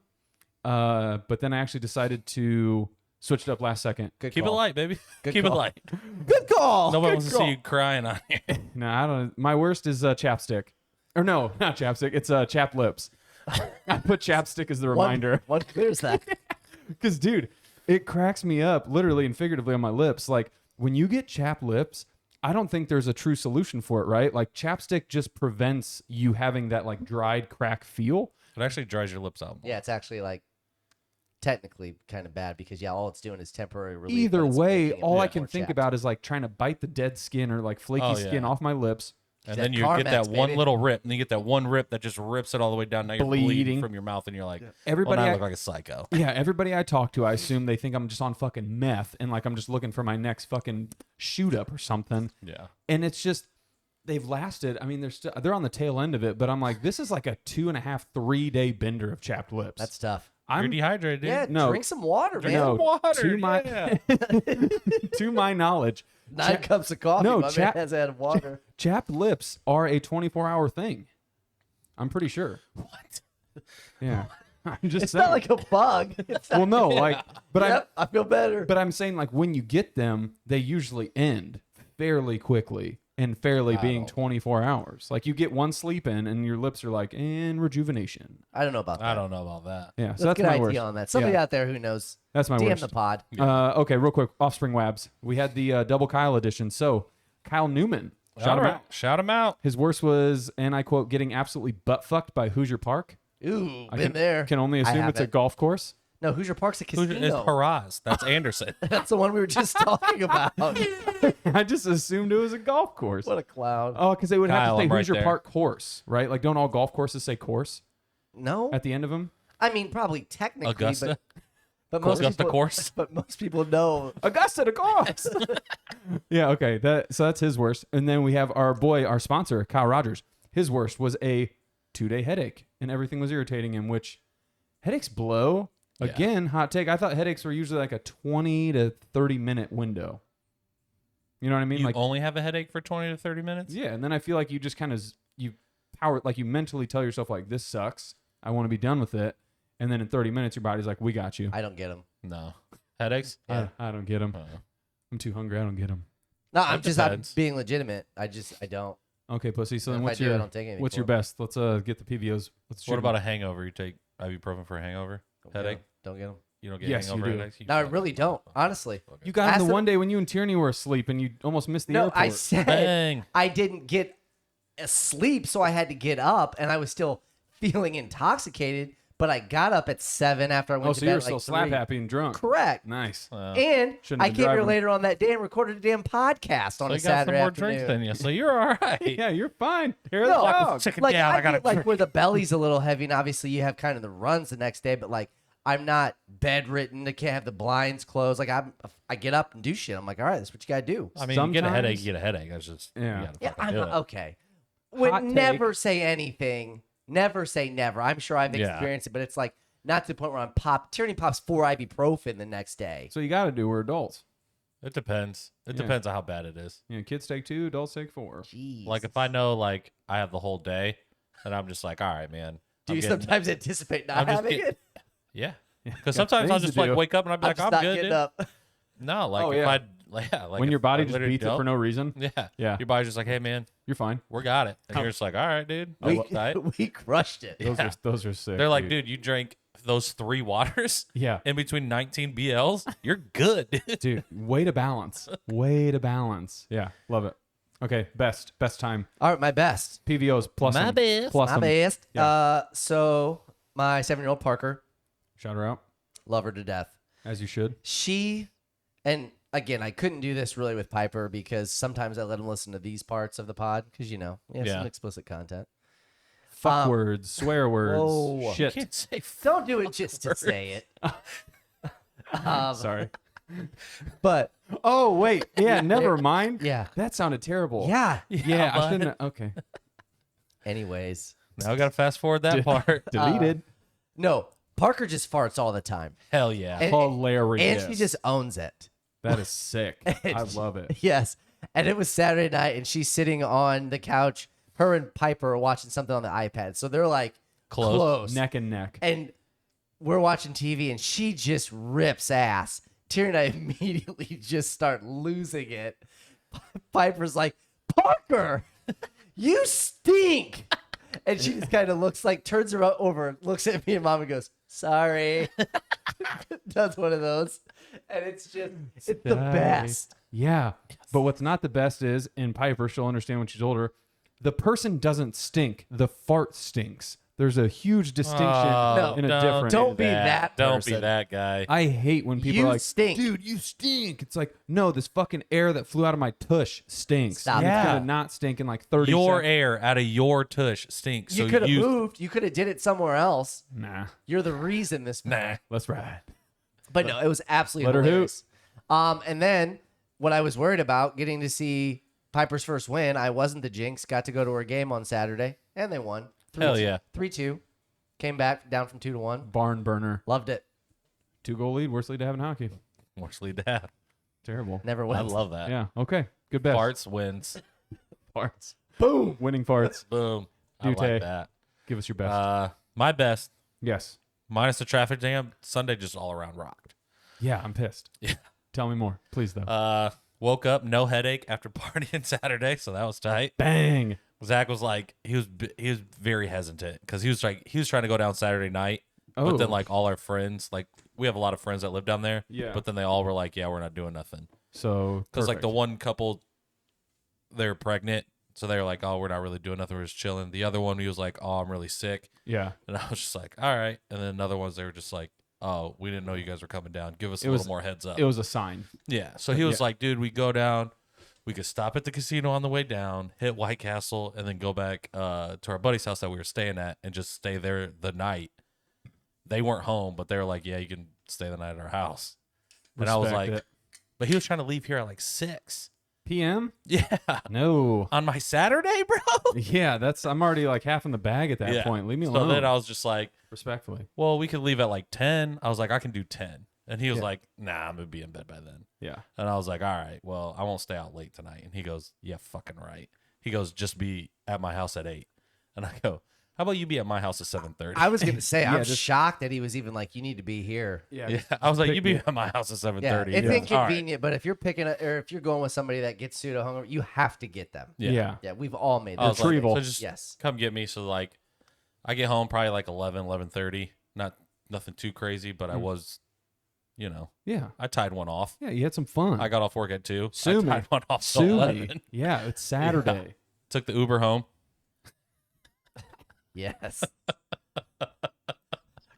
But then I actually decided to switch it up last second. Good Keep call. it light, baby. Good Keep call. it light. Good call. Nobody Good wants to call. see you crying on here. No, I don't. My worst is chapstick. Or no, not chapstick. It's chapped lips. I put chapstick as the reminder. What clears that? Because, dude, it cracks me up literally and figuratively on my lips. Like, when you get chapped lips, I don't think there's a true solution for it, right? Like, chapstick just prevents you having that, like, dried crack feel. It actually dries your lips out more. Yeah, it's actually like technically kind of bad because all it's doing is temporary relief. Either but it's way, making it all I more can think chapped. about is, like, trying to bite the dead skin or, like, flaky Oh, yeah. skin off my lips. And That then you Carmex, get that one baby. little rip, and then you get that one rip that just rips it all the way down. Now you're bleeding Bleeding. from your mouth, and you're like, Everybody well, now I I- look like a psycho. Yeah, everybody I talk to, I assume they think I'm just on fucking meth and, like, I'm just looking for my next fucking shoot up or something. Yeah. And it's just they've lasted. I mean, they're on the tail end of it, but I'm like, this is like a 2.5, 3-day bender of chapped lips. That's tough. You're I'm dehydrated, dude. Yeah, No. drink some water, man. no, water, to my yeah. to my knowledge, 9 cups of coffee. No, my chap- man has had water. chapped lips are a 24-hour thing. I'm pretty sure. What? Yeah, I'm just It's saying. not like a bug. It's well, no, like, but yep, I feel better. I'm saying like when you get them, they usually end fairly quickly. And fairly being don't- 24 hours. Like you get one sleep in and your lips are like in rejuvenation. I don't know about that. I don't know about that. Yeah, Let's so that's get my idea worst. on that. Somebody Yeah. out there who knows, That's my DM worst. the pod. Okay, real quick. Offspring WABs. We had the double Kyle edition. So Kyle Newman. Shout him out. Shout him out. His worst was, and I quote, getting absolutely butt fucked by Hoosier Park. Ooh, I been there. Can only I assume it's a haven't. golf course. No, Hoosier Park's a Who's casino. it's Haraz? That's Anderson. That's the one we were just talking about. I just assumed it was a golf course. What a clown. Oh, because they would have Kyle, to say I'm right Hoosier there. Park course, right? Like, don't all golf courses say course No, at the end of them? I mean probably technically, Augusta. but most Augusta people, course. But most people know. Augusta to course. Yeah, okay. So that's his worst. And then we have our sponsor, Kyle Rogers. His worst was a 2-day headache, and everything was irritating him, which headaches blow. Yeah. Again, hot take. I thought headaches were usually like a 20 to 30 minute window. You know what I mean? You like, only have a headache for 20 to 30 minutes? yeah. And then I feel like you just kind of you mentally tell yourself like, this sucks. I want to be done with it. And then in 30 minutes, your body's like, we got you. I don't get them. No. Headaches? Yeah. I don't get them. Uh-uh. I'm too hungry. I don't get them. No, I'm depends. being legitimate. I don't. Okay, pussy. So And then if what's I do, I your don't take anything what's for your it. best? Let's get the PVOs. Let's What about a hangover? You take ibuprofen for a hangover? Headache? Don't get them. You don't get Yes, you hangover do. headaches? You No, I fucking- really don't. Honestly. You got him Ask the them- one day when you and Tierney were asleep and you almost missed the No, airport. I said Bang. I didn't get asleep, so I had to get up, and I was still feeling intoxicated. But I got up at 7 after I went Oh, to so bed. you're at still like slap 3. happy and drunk. Correct. Nice. And Shouldn't I have been came here driving. later on that day and recorded a damn podcast on So a you got Saturday some more afternoon. drinks than you, so you're all right. Yeah, you're fine. Hair of No, the like dog. chicken like down. I got get, a like where the belly's a little heavy, and obviously you have kind of the runs the next day. But like I'm not bedridden. I can't have the blinds closed. Like I get up and do shit. I'm like, all right, that's what you gotta do. I mean, you get a Sometimes- headache, you get a headache. That's just Yeah. You gotta Yeah, fucking I'm do it. okay. Would Hot never take. say anything. Never say never. I'm sure I've Yeah. experienced it, but it's like not to the point where Tyranny pops 4 ibuprofen the next day. So you got to do. We're adults. It depends. It Yeah. depends on how bad it is. You know, kids take 2, adults take 4. Jeez. Like if I know like I have the whole day, then I'm just like, all right, man. do I'm you getting- sometimes anticipate not I'm just having getting- it? Yeah. Because Got sometimes I'll things to just like do. wake up and I'll be I'm like, just I'm not good, getting dude. up. No, like Oh, if yeah. I like When your body if I just literally beats it don't- for no reason, Yeah. Yeah. Your body's just like, hey man, you're fine. we got it. And you're just like, all right, dude. We, I'm tight. we crushed it. Those are sick. They're like, dude, you drank those 3 waters Yeah. in between 19 BLs. You're good, dude. Dude, way to balance. Way to balance. Yeah, love it. Okay, best time. All right, my best. PVOs plus My them. best. Plus My them. best. Yeah. So my 7-year-old Parker, Shout her out, love her to death. as you should. She, and again, I couldn't do this really with Piper because sometimes I let him listen to these parts of the pod because, you know, we have Yeah. some explicit content. Fuck words, swear words, whoa. shit. Can't say Don't do it just to say it. Sorry. But Oh, wait. Yeah, never mind. yeah. That sounded terrible. Yeah. Yeah, I bud. shouldn't. Okay. Anyways. Now I gotta fast forward that part. Deleted. No, Parker just farts all the time. Hell yeah. And- Hilarious. And she just owns it. That is sick. I love it. Yes. And it was Saturday night, and she's sitting on the couch. Her and Piper are watching something on the iPad. So they're like close. Neck and neck. And we're watching TV, and she just rips ass. Tyrion and I immediately just start losing it. Piper's like, Parker, you stink. And she just kind of turns her over, looks at me and Mom and goes, sorry. Does one of those. And it's the best. Yeah. But what's not the best is, in Piper, she'll understand when she's older, the person doesn't stink. The fart stinks. There's a huge distinction No, in a difference. don't be that Don't be person. that guy. I hate when people You are like, stink. dude, you stink. It's like, no, this fucking air that flew out of my tush stinks. Stop It's it. going to not stink in like 30 Your seconds. air out of your tush stinks. You so could have you moved. You could have did it somewhere else. Nah, You're the reason this. Nah. let's ride. But no, it was absolutely Let her hoot. hilarious. And then what I was worried about, getting to see Piper's first win, I wasn't the jinx. Got to go to her game on Saturday, and they won. Hell yeah. 3-2. Came back down from 2-1. Barn burner. Loved it. 2-goal lead. Worst lead to have in hockey. Worst lead to have. Terrible. Never I wins. love that. Yeah. Okay. Good bet. Farts wins. Farts. Boom. Winning farts. Boom. I Dute. like that. Give us your best. My best, Yes. minus the traffic jam, Sunday just all around rocked. Yeah, I'm pissed. Yeah. Tell me more, please, though. Woke up, no headache after partying Saturday, so that was tight. Bang. Zach was like, he was very hesitant because he was trying to go down Saturday night, but then Oh. like all our friends, like we have a lot of friends that live down there, Yeah. but then they all were like, yeah, we're not doing nothing So, because like the perfect. one couple, they're pregnant, so they were like, oh, we're not really doing nothing, we're just chilling. The other one, he was like, oh, I'm really sick, Yeah. and I was just like, all right. And then another ones, they were just like, oh, we didn't know you guys were coming down. Give us a little more heads up. It was a sign. Yeah. So he was Yeah. like, dude, we go down. We could stop at the casino on the way down, hit White Castle, and then go back to our buddy's house that we were staying at and just stay there the night. They weren't home, but they were like, yeah, you can stay the night at our house. And I was Respect like, it. but he was trying to leave here at like 6. PM? Yeah. No. On my Saturday, bro. Yeah, I'm already like half in the bag at that Yeah. point. Leave me So alone. then I was just like, Respectfully. well, we could leave at like 10. I was like, I can do 10. And he was Yeah. like, nah, I'm going to be in bed by then. Yeah. And I was like, all right, well, I won't stay out late tonight. And he goes, yeah, fucking right. He goes, just be at my house at 8. And I go, how about you be at my house at 7:30? I was going to say, I'm just- shocked that he was even like, you need to be here. Yeah. Yeah, I was like, pick you be me. at my house at 7:30. Yeah, it's He goes, "All right." inconvenient, but if you're or if you're going with somebody that gets pseudo hungover, you have to get them. Yeah. Yeah, we've all made I that. was like, Retrieval. so just Yes. come get me. So like, I get home probably like 11:30. Nothing too crazy, but I was, Yeah. I tied one off. Yeah. You had some fun. I got off work at 2. Sue I me. tied one off till Sue 11. me. Yeah. It's Saturday. Took the Uber home. Yes.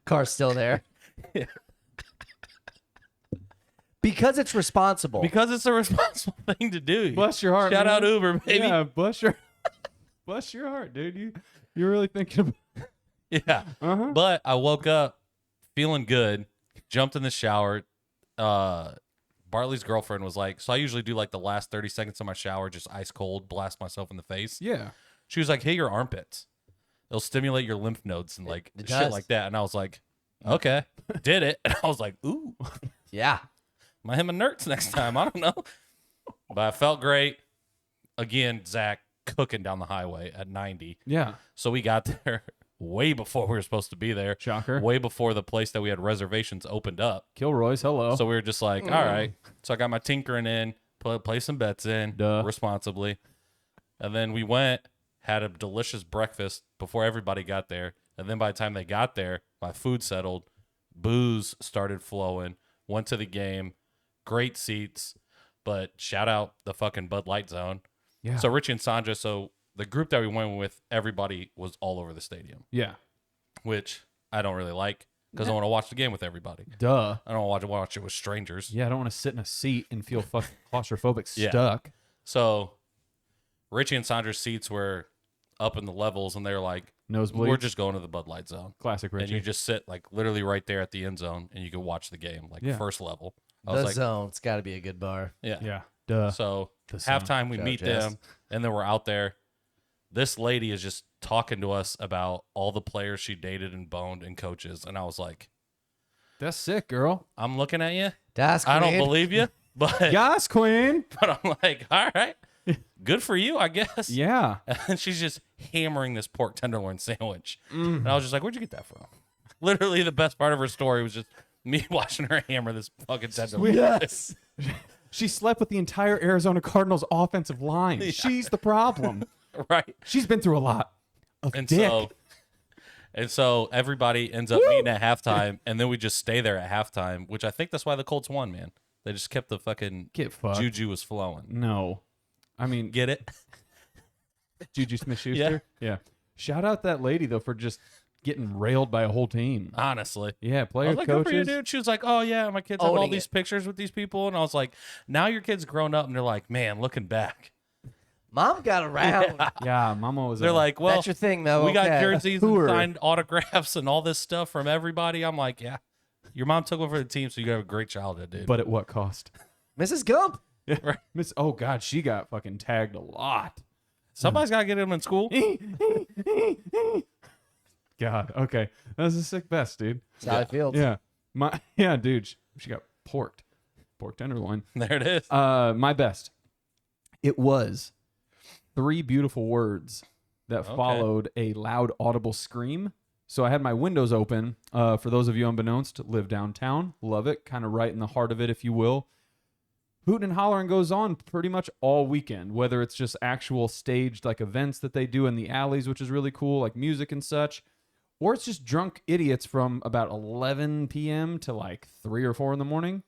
Car's still there. Because it's responsible. Because it's a responsible thing to do. Bless your heart. Shout man. out Uber, baby. Yeah, bless your heart, dude. You're really thinking about. Yeah. Uh-huh. But I woke up feeling good, jumped in the shower. Bartley's girlfriend was like, so I usually do like the last 30 seconds of my shower, just ice cold, blast myself in the face. Yeah. She was like, hey, your armpits. It'll stimulate your lymph nodes and like It shit does. like that. And I was like, okay, did it. And I was like, ooh, Yeah. might hit my nerds next time. I don't know. But I felt great. Again, Zach cooking down the highway at 90. Yeah. So we got there way before we were supposed to be there. Shocker. Way before the place that we had reservations opened up. Kilroy's. Hello. So we were just like, all right. So I got my tinkering in, play some bets in Duh. responsibly. And then we went, had a delicious breakfast before everybody got there. And then by the time they got there, my food settled. Booze started flowing. Went to the game. Great seats. But shout out the fucking Bud Light Zone. Yeah. So Richie and Sandra, so the group that we went with, everybody was all over the stadium, Yeah. which I don't really like because I want to watch the game with everybody. Duh. I don't want to watch it with strangers. Yeah, I don't want to sit in a seat and feel fucking claustrophobic Yeah. stuck. So Richie and Sandra's seats were up in the levels, and they're like, Nosebleeds. we're just going to the Bud Light Zone. Classic Richie. And you just sit like literally right there at the end zone, and you can watch the game, like Yeah. first level. I The was like, zone. It's got to be a good bar. yeah. Yeah. Duh. So The Zone. halftime, we Shout meet out Jess. them, and then we're out there. This lady is just talking to us about all the players she dated and boned and coaches. And I was like, That's sick, girl. I'm looking at you. That's I don't great. believe you. But, Yes, queen. but I'm like, all right. Good for you, I guess. Yeah. And she's just hammering this pork tenderloin sandwich. Mm. And I was just like, where'd you get that from? Literally, the best part of her story was just me watching her hammer this fucking tenderloin. Yes. She slept with the entire Arizona Cardinals offensive line. She's the problem. Right. She's been through a lot of And dick. so everybody ends up meeting at halftime, and then we just stay there at halftime, which I think that's why the Colts won, man. They just kept the fucking Get fucked. juju was flowing. No. I mean, Get it? Juju Smith-Schuster. Yeah. Shout out that lady, though, for just getting railed by a whole team. Honestly. Yeah, I player was like, good for you, coaches. dude. She was like, oh, yeah, my kids have all Owning these it. pictures with these people. And I was like, now your kid's grown up, and they're like, man, looking back. Mom got around. Yeah, Mama was. They're like, well, That's your thing, though. we got Okay. jerseys and Tour. signed autographs and all this stuff from everybody. I'm like, yeah, your mom took over the team, so you have a great childhood, dude. but at what cost? Mrs. Gump. Miss. Oh God, she got fucking tagged a lot. Somebody's got to get him in school. God. Okay, that was a sick best, dude. Sally Fields. Yeah. Yeah, dude. She got pork tenderloin. There it is. My best. It was 3 beautiful words that Okay. followed a loud, audible scream. So I had my windows open. For those of you unbeknownst, live downtown. Love it. Kind of right in the heart of it, if you will. Hooting and hollering goes on pretty much all weekend, whether it's just actual staged like events that they do in the alleys, which is really cool, like music and such, or it's just drunk idiots from about 11 p.m. to like 3 or 4 in the morning.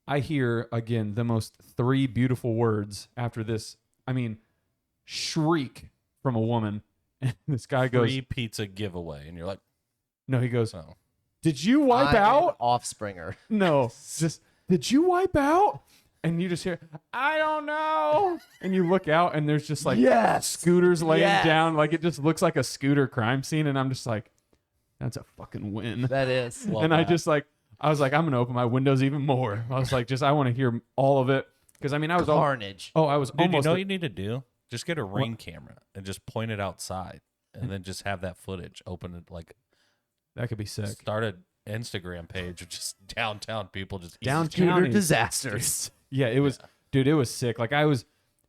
I hear, again, the most 3 beautiful words after this, I mean, shriek from a woman. And this guy goes, Free pizza giveaway. And you're like, no, he goes, oh. did you wipe I am out? Offspringer. No, just, did you wipe out? And you just hear, I don't know. And you look out and there's just like scooters laying Yes. down. Like it just looks like a scooter crime scene. And I'm just like, that's a fucking win. That is. Love and I that. just like, I was like, I'm going to open my windows even more. I was like, I want to hear all of it. Because I mean, I was Carnage. I was Dude, you almost know what you need to do? Just get a ring camera and just point it outside, and then just have that footage. Open it like that could be sick. start an Instagram page of just downtown people just eating Downtown Scooter is- disasters. Yeah, it was, dude, it was sick. Like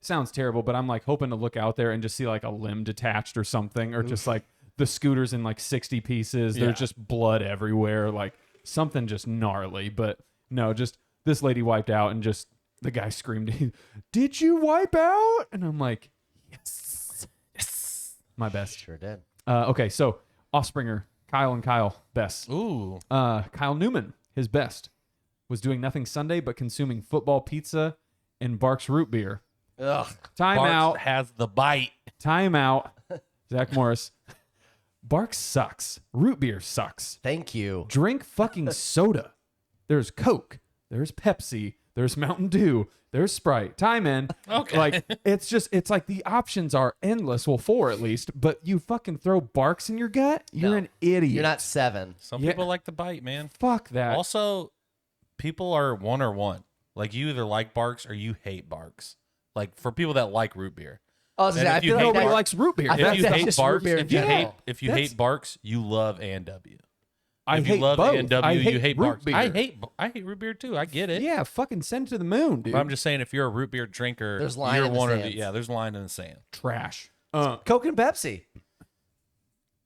sounds terrible, but I'm like hoping to look out there and just see like a limb detached or something, or just like the scooters in like 60 pieces. Yeah. There's just blood everywhere, like something just gnarly. But no, just this lady wiped out and just the guy screamed, did you wipe out? And I'm like, yes. My best. Sure did. Okay, so Offspringer, Kyle and Kyle, best. Ooh, Kyle Newman, his best, was doing nothing Sunday but consuming football pizza and Barks root beer. Ugh. Time Barks out. has the bite. Time out. Zach Morris. Bark sucks. Root beer sucks. Thank you. Drink fucking soda. There's Coke. There's Pepsi. There's Mountain Dew. There's Sprite. Time in. Okay. Like, it's like the options are endless. Well, 4 at least. But you fucking throw Barks in your gut? You're No. an idiot. You're not 7. Some Yeah. people like to bite, man. Fuck that. Also, people are one or one. Like, you either like Barks or you hate Barks. Like, for people that like root beer. I was gonna And say, I if you feel hate like Nobody Barks- likes root beer. I feel If like you that's hate just root Barks, beer in if you general. hate Barks, you love A&W. I If hate you love both. A&W, I you hate root Barks. beer. I hate root beer too. I get it. Yeah, fucking send it to the moon, dude. But I'm just saying, if you're a root beer drinker, There's line you're in the one of the sands. yeah. There's line in the sand. Trash. Coke and Pepsi.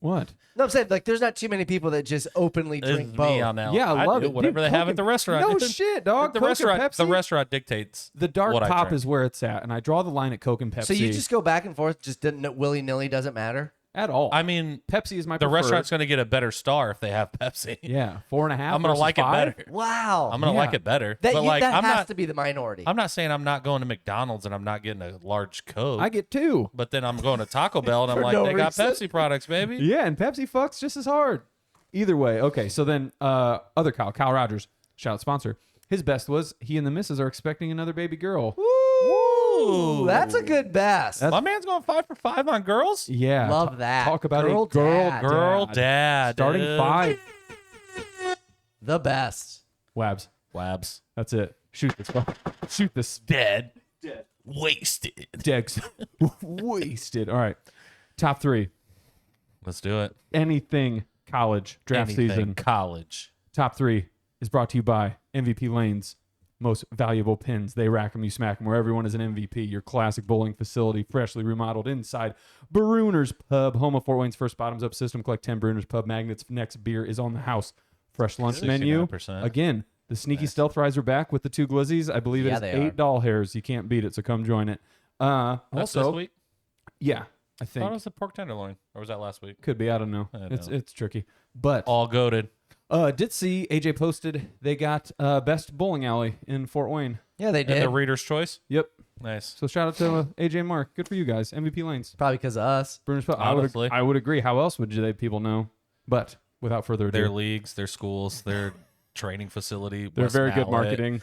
What? No, I'm saying like there's not too many people that just openly This drink is both. me on that. Yeah, I love do it. Whatever Dude, they have Coke at the and- restaurant. No dude. shit, dog. The Coke and restaurant. The Pepsi? restaurant dictates. The dark what I pop drink. is where it's at, and I draw the line at Coke and Pepsi. So you just go back and forth, just didn't willy nilly doesn't matter. at all. I mean, Pepsi is my the preferred. restaurant's going to get a better star if they have Pepsi. Yeah, 4.5. I'm going to like it better. Wow. I'm going to Yeah. like it better. that but like, that I'm has not. to be the minority. I'm not saying I'm not going to McDonald's and I'm not getting a large Coke. I get 2. But then I'm going to Taco Bell and I'm For like, no they got reason. Pepsi products, baby. Yeah, and Pepsi fucks just as hard. Either way, okay. So then, other Kyle Rogers, shout out sponsor. His best was he and the missus are expecting another baby girl. Ooh, that's a good best. That's- My man's going 5 for 5 on girls. Yeah, Love that. Talk about Girl a girl, dad. Girl dad. starting dude. 5. The best. Wabs. Labs. That's it. Shoot this. Shoot this. Dead. Wasted. Degs. Wasted. All right. Top 3. Let's do it. Anything college draft Anything season. college. Top 3 is brought to you by MVP Lane's most valuable pins. They rack 'em, you smack 'em, where everyone is an MVP. Your classic bowling facility, freshly remodeled inside Bruner's Pub, home of Fort Wayne's first bottoms up system. Collect 10 Bruner's Pub magnets. Next beer is on the house. Fresh lunch menu. 69%. Again, the sneaky stealth rides are back with the 2 glizzies. I believe Yeah, it they is are. 8 doll hairs. You can't beat it, so come join it. That's Also, this week? yeah, I I thought think it was the pork tenderloin. Or was that last week? could be. I don't know. I don't It's know. it's tricky, but All goaded. did see AJ posted they got best bowling alley in Fort Wayne. Yeah, they And did. the reader's choice. Yep. Nice. So shout out to AJ and Mark. Good for you guys. MVP Lanes. Probably because of us. Bruner's Pub. Honestly. I would agree. How else would they people know? But without further ado, Their leagues, their schools, their training facility. they're Wes very good Mallet. marketing.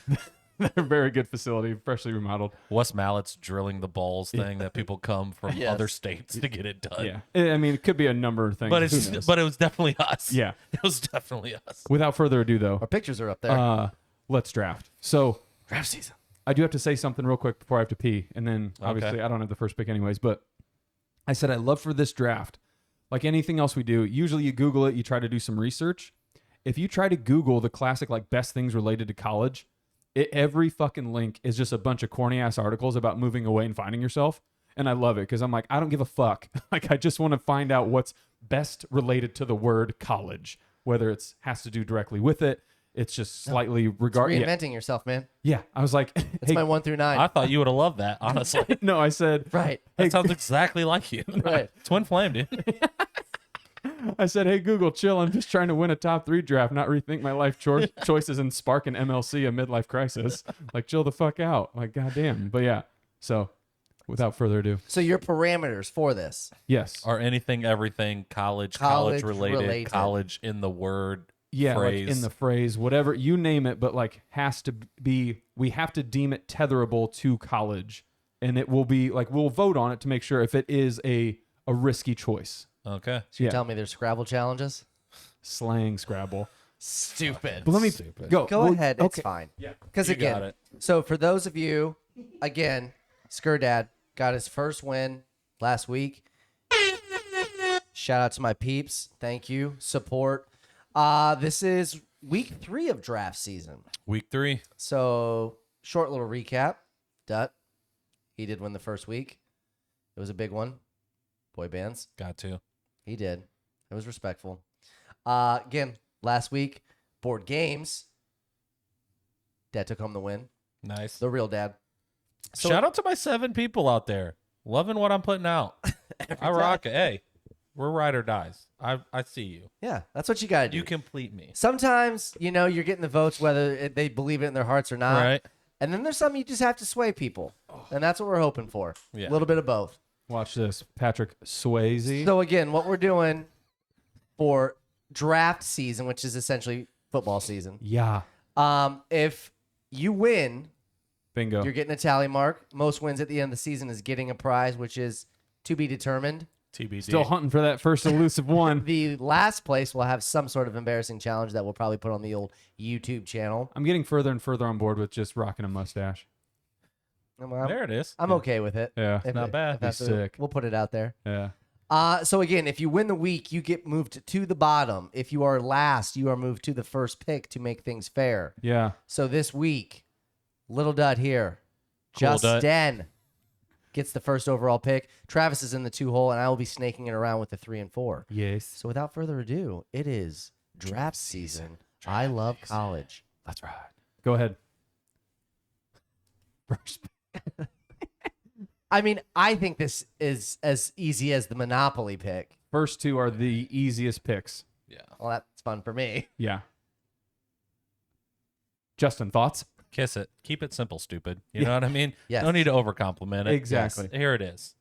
They're a very good facility, freshly remodeled. Wes Mallett's drilling the balls thing that people come from Yes. other states to get it done. Yeah. I mean, it could be a number of things. But Who it's knows? but it was definitely us. Yeah. It was definitely us. Without further ado, though, Our pictures are up there. let's draft. So Draft season. I do have to say something real quick before I have to pee, and then obviously Okay. I don't have the first pick anyways. But I said I love for this draft, like anything else we do. Usually you Google it, you try to do some research. If you try to Google the classic like best things related to college, every fucking link is just a bunch of corny ass articles about moving away and finding yourself. And I love it because I'm like, I don't give a fuck. Like I just want to find out what's best related to the word college, whether it's has to do directly with it. It's just slightly regarding. Reinventing yourself, man. Yeah, I was like, That's hey, my 1 through 9. I thought you would have loved that, honestly. no, I said, right. That Hey, sounds exactly like you. Right. Twin flame, dude. I said, hey Google, chill. I'm just trying to win a top 3 draft, not rethink my life choices and spark an MLC, a midlife crisis. Like, chill the fuck out. Like, goddamn. But yeah, so without further ado, So your parameters for this. yes, Or anything, everything, college College related, related. college in the word yeah, phrase. like in the phrase, whatever you name it, but like has to be. We have to deem it tetherable to college, and it will be like we'll vote on it to make sure if it is a risky choice. Okay. So you Yeah. tell me there's Scrabble challenges? Slang Scrabble. Stupid. But let me Stupid. go. Go Well, ahead. It's Okay. fine. Yeah. Because You again, got it. so for those of you, again, Sker Dad got his first win last week. Shout out to my peeps. Thank you. Support. This is week 3 of draft season. Week 3. So short little recap. Dutt, he did win the first week. It was a big one. Boy bands. Got to. He did. It was respectful. Again, last week, board games. Dad took home the win. Nice. The real dad. So- Shout out to my 7 people out there. Loving what I'm putting out. I rock it. Hey, we're ride or dies. I see you. Yeah, that's what you got to do. You complete me. Sometimes, you're getting the votes whether they believe it in their hearts or not. Right. And then there's some you just have to sway people. And that's what we're hoping for. Yeah. A little bit of both. Watch this, Patrick Swayze. So again, what we're doing for draft season, which is essentially football season. Yeah. If you win, Bingo. you're getting a tally mark. Most wins at the end of the season is getting a prize, which is to be determined. TBD. Still hunting for that first elusive one. The last place will have some sort of embarrassing challenge that we'll probably put on the old YouTube channel. I'm getting further and further on board with just rocking a mustache. There it is. I'm okay with it. Yeah. If Not bad. if that's Be what- sick. We'll put it out there. Yeah. So again, if you win the week, you get moved to the bottom. If you are last, you are moved to the first pick to make things fair. Yeah. So this week, Little Dutt here, Cool, Dutt. Justin gets the first overall pick. Travis is in the 2 hole, and I will be snaking it around with the 3 and 4. Yes. So without further ado, it is draft season. I love college. That's right. Go ahead. First. I mean, I think this is as easy as the Monopoly pick. First two are the easiest picks. Yeah. Well, that's fun for me. Yeah. Justin, thoughts? Kiss it. Keep it simple, stupid. You know what I mean? Yes. No need to overcompliment it. Exactly. Here it is.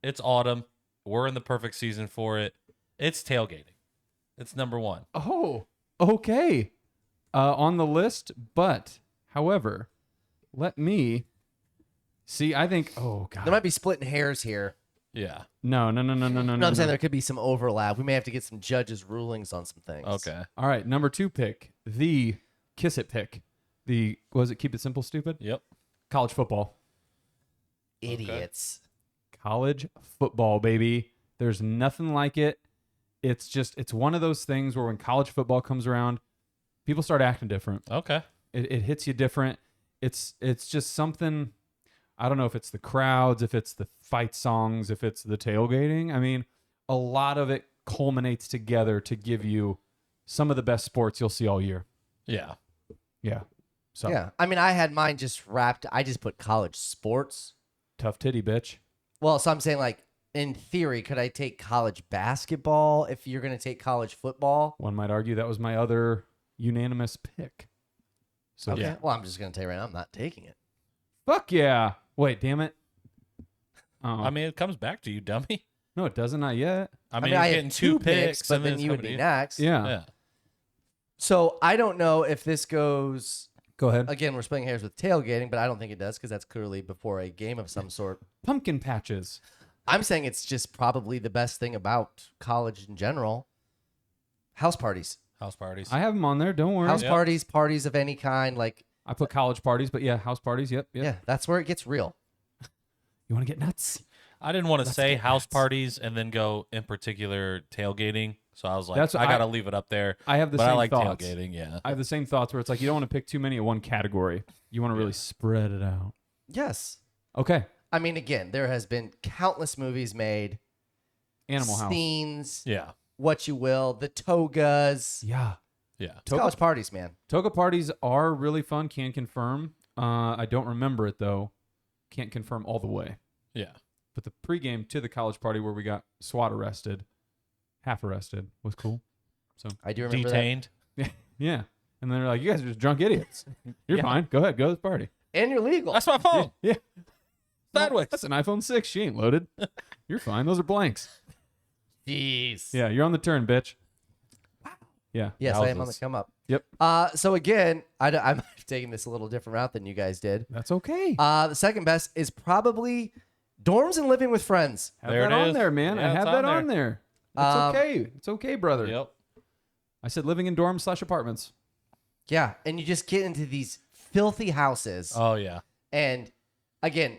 It's autumn. We're in the perfect season for it. It's tailgating. It's number one. Oh, okay. On the list, but however, let me see. I think. Oh God. There might be splitting hairs here. Yeah. No. No, I'm saying there could be some overlap. We may have to get some judges' rulings on some things. Okay. All right, number 2 pick, the kiss it pick. Was it keep it simple, stupid? Yep. College football. Idiots. College football, baby. There's nothing like it. It's one of those things where when college football comes around, people start acting different. Okay. It hits you different. It's just something. I don't know if it's the crowds, if it's the fight songs, if it's the tailgating. I mean, a lot of it culminates together to give you some of the best sports you'll see all year. Yeah. Yeah. So Yeah. I mean, I had mine just wrapped. I just put college sports. tough titty, bitch. Well, so I'm saying, like, in theory, could I take college basketball if you're going to take college football? One might argue that was my other unanimous pick. So Okay. Yeah. Well, I'm just going to tell you right now, I'm not taking it. fuck yeah. Wait, damn it. Oh, I mean, it comes back to you, dummy. no, it doesn't. Not yet. I mean, I you're had getting 2 picks, but and then it's you would coming be to you. next. Yeah. Yeah. So I don't know if this goes. Go ahead. Again, we're splitting hairs with tailgating, but I don't think it does because that's clearly before a game of some sort. Pumpkin patches. I'm saying it's just probably the best thing about college in general. House parties. House parties. I have them on there. Don't worry. House Yep. parties, parties of any kind. Like, I put college parties, but yeah, house parties. Yep. yeah, that's where it gets real. You want to get nuts? I didn't want to Let's say get house nuts. parties and then go in particular tailgating. So I was like, That's what I got to leave it up there. I have the But same I like thoughts. tailgating. Yeah. I have the same thoughts where it's like you don't want to pick too many at one category. You want to really spread it out. Yes. Okay. I mean, again, there has been countless movies made. Animal House. Scenes, Yeah. what you will, the togas. Yeah. Yeah. It's college parties, man. Toga parties are really fun. Can confirm. I don't remember it though. Can't confirm all the way. Yeah. But the pregame to the college party where we got SWAT arrested, half arrested, was cool. I do remember that. Detained. Yeah. And then they're like, you guys are just drunk idiots. You're Yeah. fine. Go ahead. Go to the party. And you're legal. That's my phone. Yeah. Sideways. That's an iPhone 6. She ain't loaded. You're fine. Those are blanks. Jeez. Yeah. You're on the turn, bitch. Yeah. Yes, I am on the Wowzers. come up. Yep. So again, I might have taken this a little different route than you guys did. That's okay. The second best is probably dorms and living with friends. Have There that it on is. there, man. Yeah, I have it's that on on there. It's okay. It's okay, brother. Yep. I said living in dorms/apartments. Yeah, and you just get into these filthy houses. Oh, yeah. And again,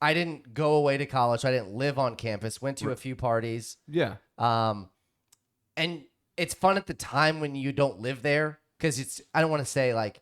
I didn't go away to college. I didn't live on campus. Went to a few parties. Yeah. And it's fun at the time when you don't live there because it's. I don't want to say like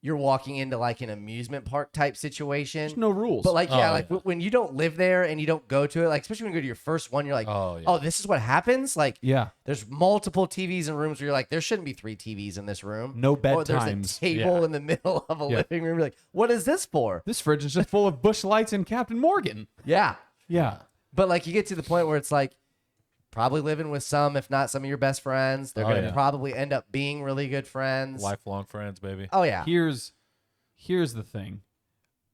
you're walking into like an amusement park type situation. There's no rules. But like, Oh, yeah, like yeah. when you don't live there and you don't go to it, like especially when you go to your first one, you're like, Oh, yeah. oh, this is what happens. Like, yeah. there's multiple TVs in rooms where you're like, there shouldn't be 3 TVs in this room. No Or there's bedtimes. a table Yeah. in the middle of a Yeah. living room. You're like, what is this for? This fridge is just full of Bush Lights and Captain Morgan. Yeah. Yeah. But like you get to the point where it's like probably living with some, if not some of your best friends. They're Oh, going to yeah. probably end up being really good friends. Lifelong friends, baby. Oh, yeah. Here's the thing.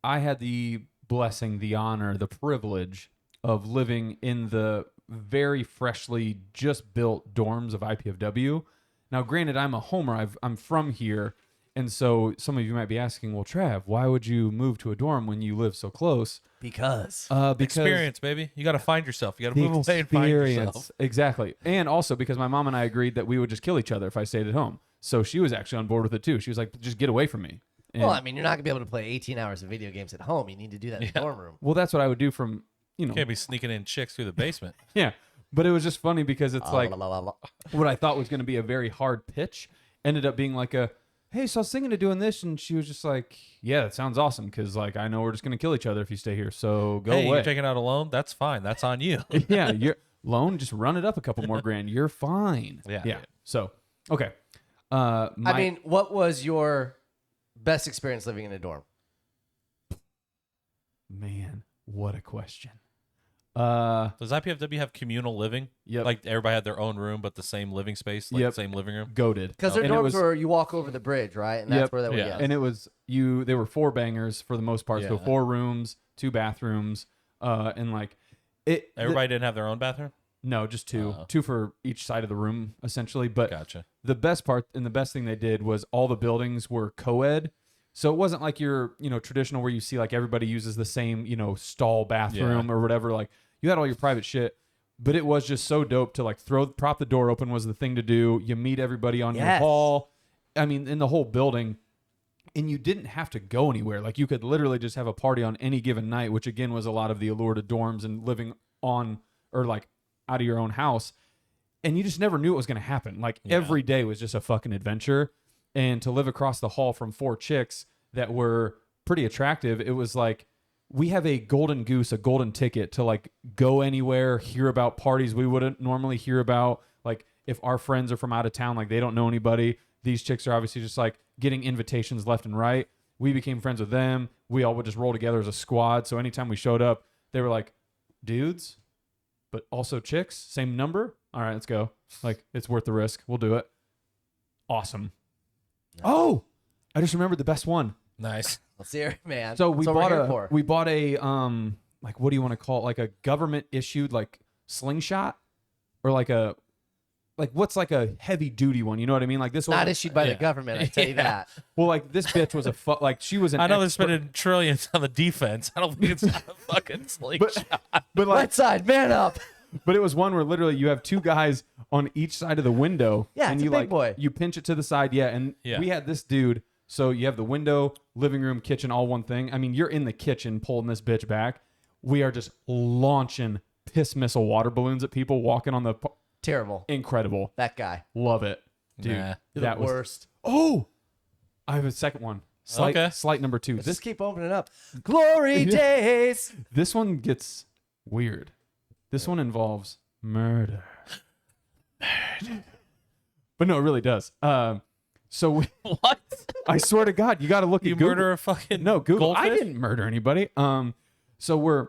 I had the blessing, the honor, the privilege of living in the very freshly just built dorms of IPFW. Now, granted, I'm a homer. I'm from here. And so some of you might be asking, well, Trav, why would you move to a dorm when you live so close? Because Experience, baby. You got to find yourself. You got to the move away and find yourself. experience. Exactly. And also because my mom and I agreed that we would just kill each other if I stayed at home. So she was actually on board with it too. She was like, just get away from me. And, well, I mean, you're not gonna be able to play 18 hours of video games at home. You need to do that in the dorm room. well, that's what I would do from, Can't be sneaking in chicks through the basement. yeah. But it was just funny because it's like La, la, la, la. what I thought was going to be a very hard pitch ended up being like a, hey, so I was thinking of doing this. And she was just like, yeah, that sounds awesome. Cause like, I know we're just going to kill each other if you stay here. So go Hey, away. you're taking out a loan? That's fine. That's on you. yeah. You're loan, just run it up a couple more grand. You're fine. Yeah. Yeah. So, okay. I mean, what was your best experience living in a dorm? Man, what a question. Does IPFW have communal living? Yep. Like everybody had their own room, but the same living space, like Yep. the same living room? Goated. Because their And it dorms was- were you walk over the bridge, right? And that's Yep. where that would Yeah. be. And it was they were 4 bangers for the most part. So Yeah. 4 rooms, 2 bathrooms, and like it. Everybody didn't have their own bathroom? No, just 2. Oh. 2 for each side of the room, essentially. But Gotcha. the best part and the best thing they did was all the buildings were co-ed. So it wasn't like your, traditional where you see like everybody uses the same, stall bathroom or whatever. Like you had all your private shit, but it was just so dope to like prop the door open was the thing to do. You meet everybody on your Yes. hall. I mean, in the whole building. And you didn't have to go anywhere. Like you could literally just have a party on any given night, which again was a lot of the allure to dorms and living on or like out of your own house. And you just never knew what was going to happen. Like every day was just a fucking adventure. And to live across the hall from 4 chicks that were pretty attractive, it was like we have a golden goose, a golden ticket to like go anywhere, hear about parties we wouldn't normally hear about. Like if our friends are from out of town, like they don't know anybody. These chicks are obviously just like getting invitations left and right. We became friends with them. We all would just roll together as a squad. So anytime we showed up, they were like, dudes, but also chicks, same number. All right, let's go. Like it's worth the risk. We'll do it. Awesome. Oh, I just remembered the best one. Nice. Let's hear it, man. So we That's what we're bought here a for. we bought a like what do you want to call it? Like a government issued like slingshot or like a what's like a heavy duty one? You know what I mean? Like this one. Not issued by the Yeah. government, I tell you that. Well, like this bitch was like she was an I know they're expert- spending trillions on the defense. I don't think it's not a fucking slingshot. but like Right side, man up. but it was one where literally you have 2 guys on each side of the window. Yeah, and it's you a big like boy. you pinch it to the side, and Yeah. we had this dude. So you have the window, living room, kitchen, all one thing. I mean, you're in the kitchen pulling this bitch back. We are just launching piss missile water balloons at people walking on the Terrible. incredible. That guy. Love it, dude. Nah. You're that the was worst. Oh, I have a second one. Okay. Slight number 2. Let's just keep opening up. Glory days. This one gets weird. This one involves murder. But no, it really does. So What? I swear to God, you got to look You at Google. murder a fucking No, Google. I goldfish? didn't murder anybody. So we're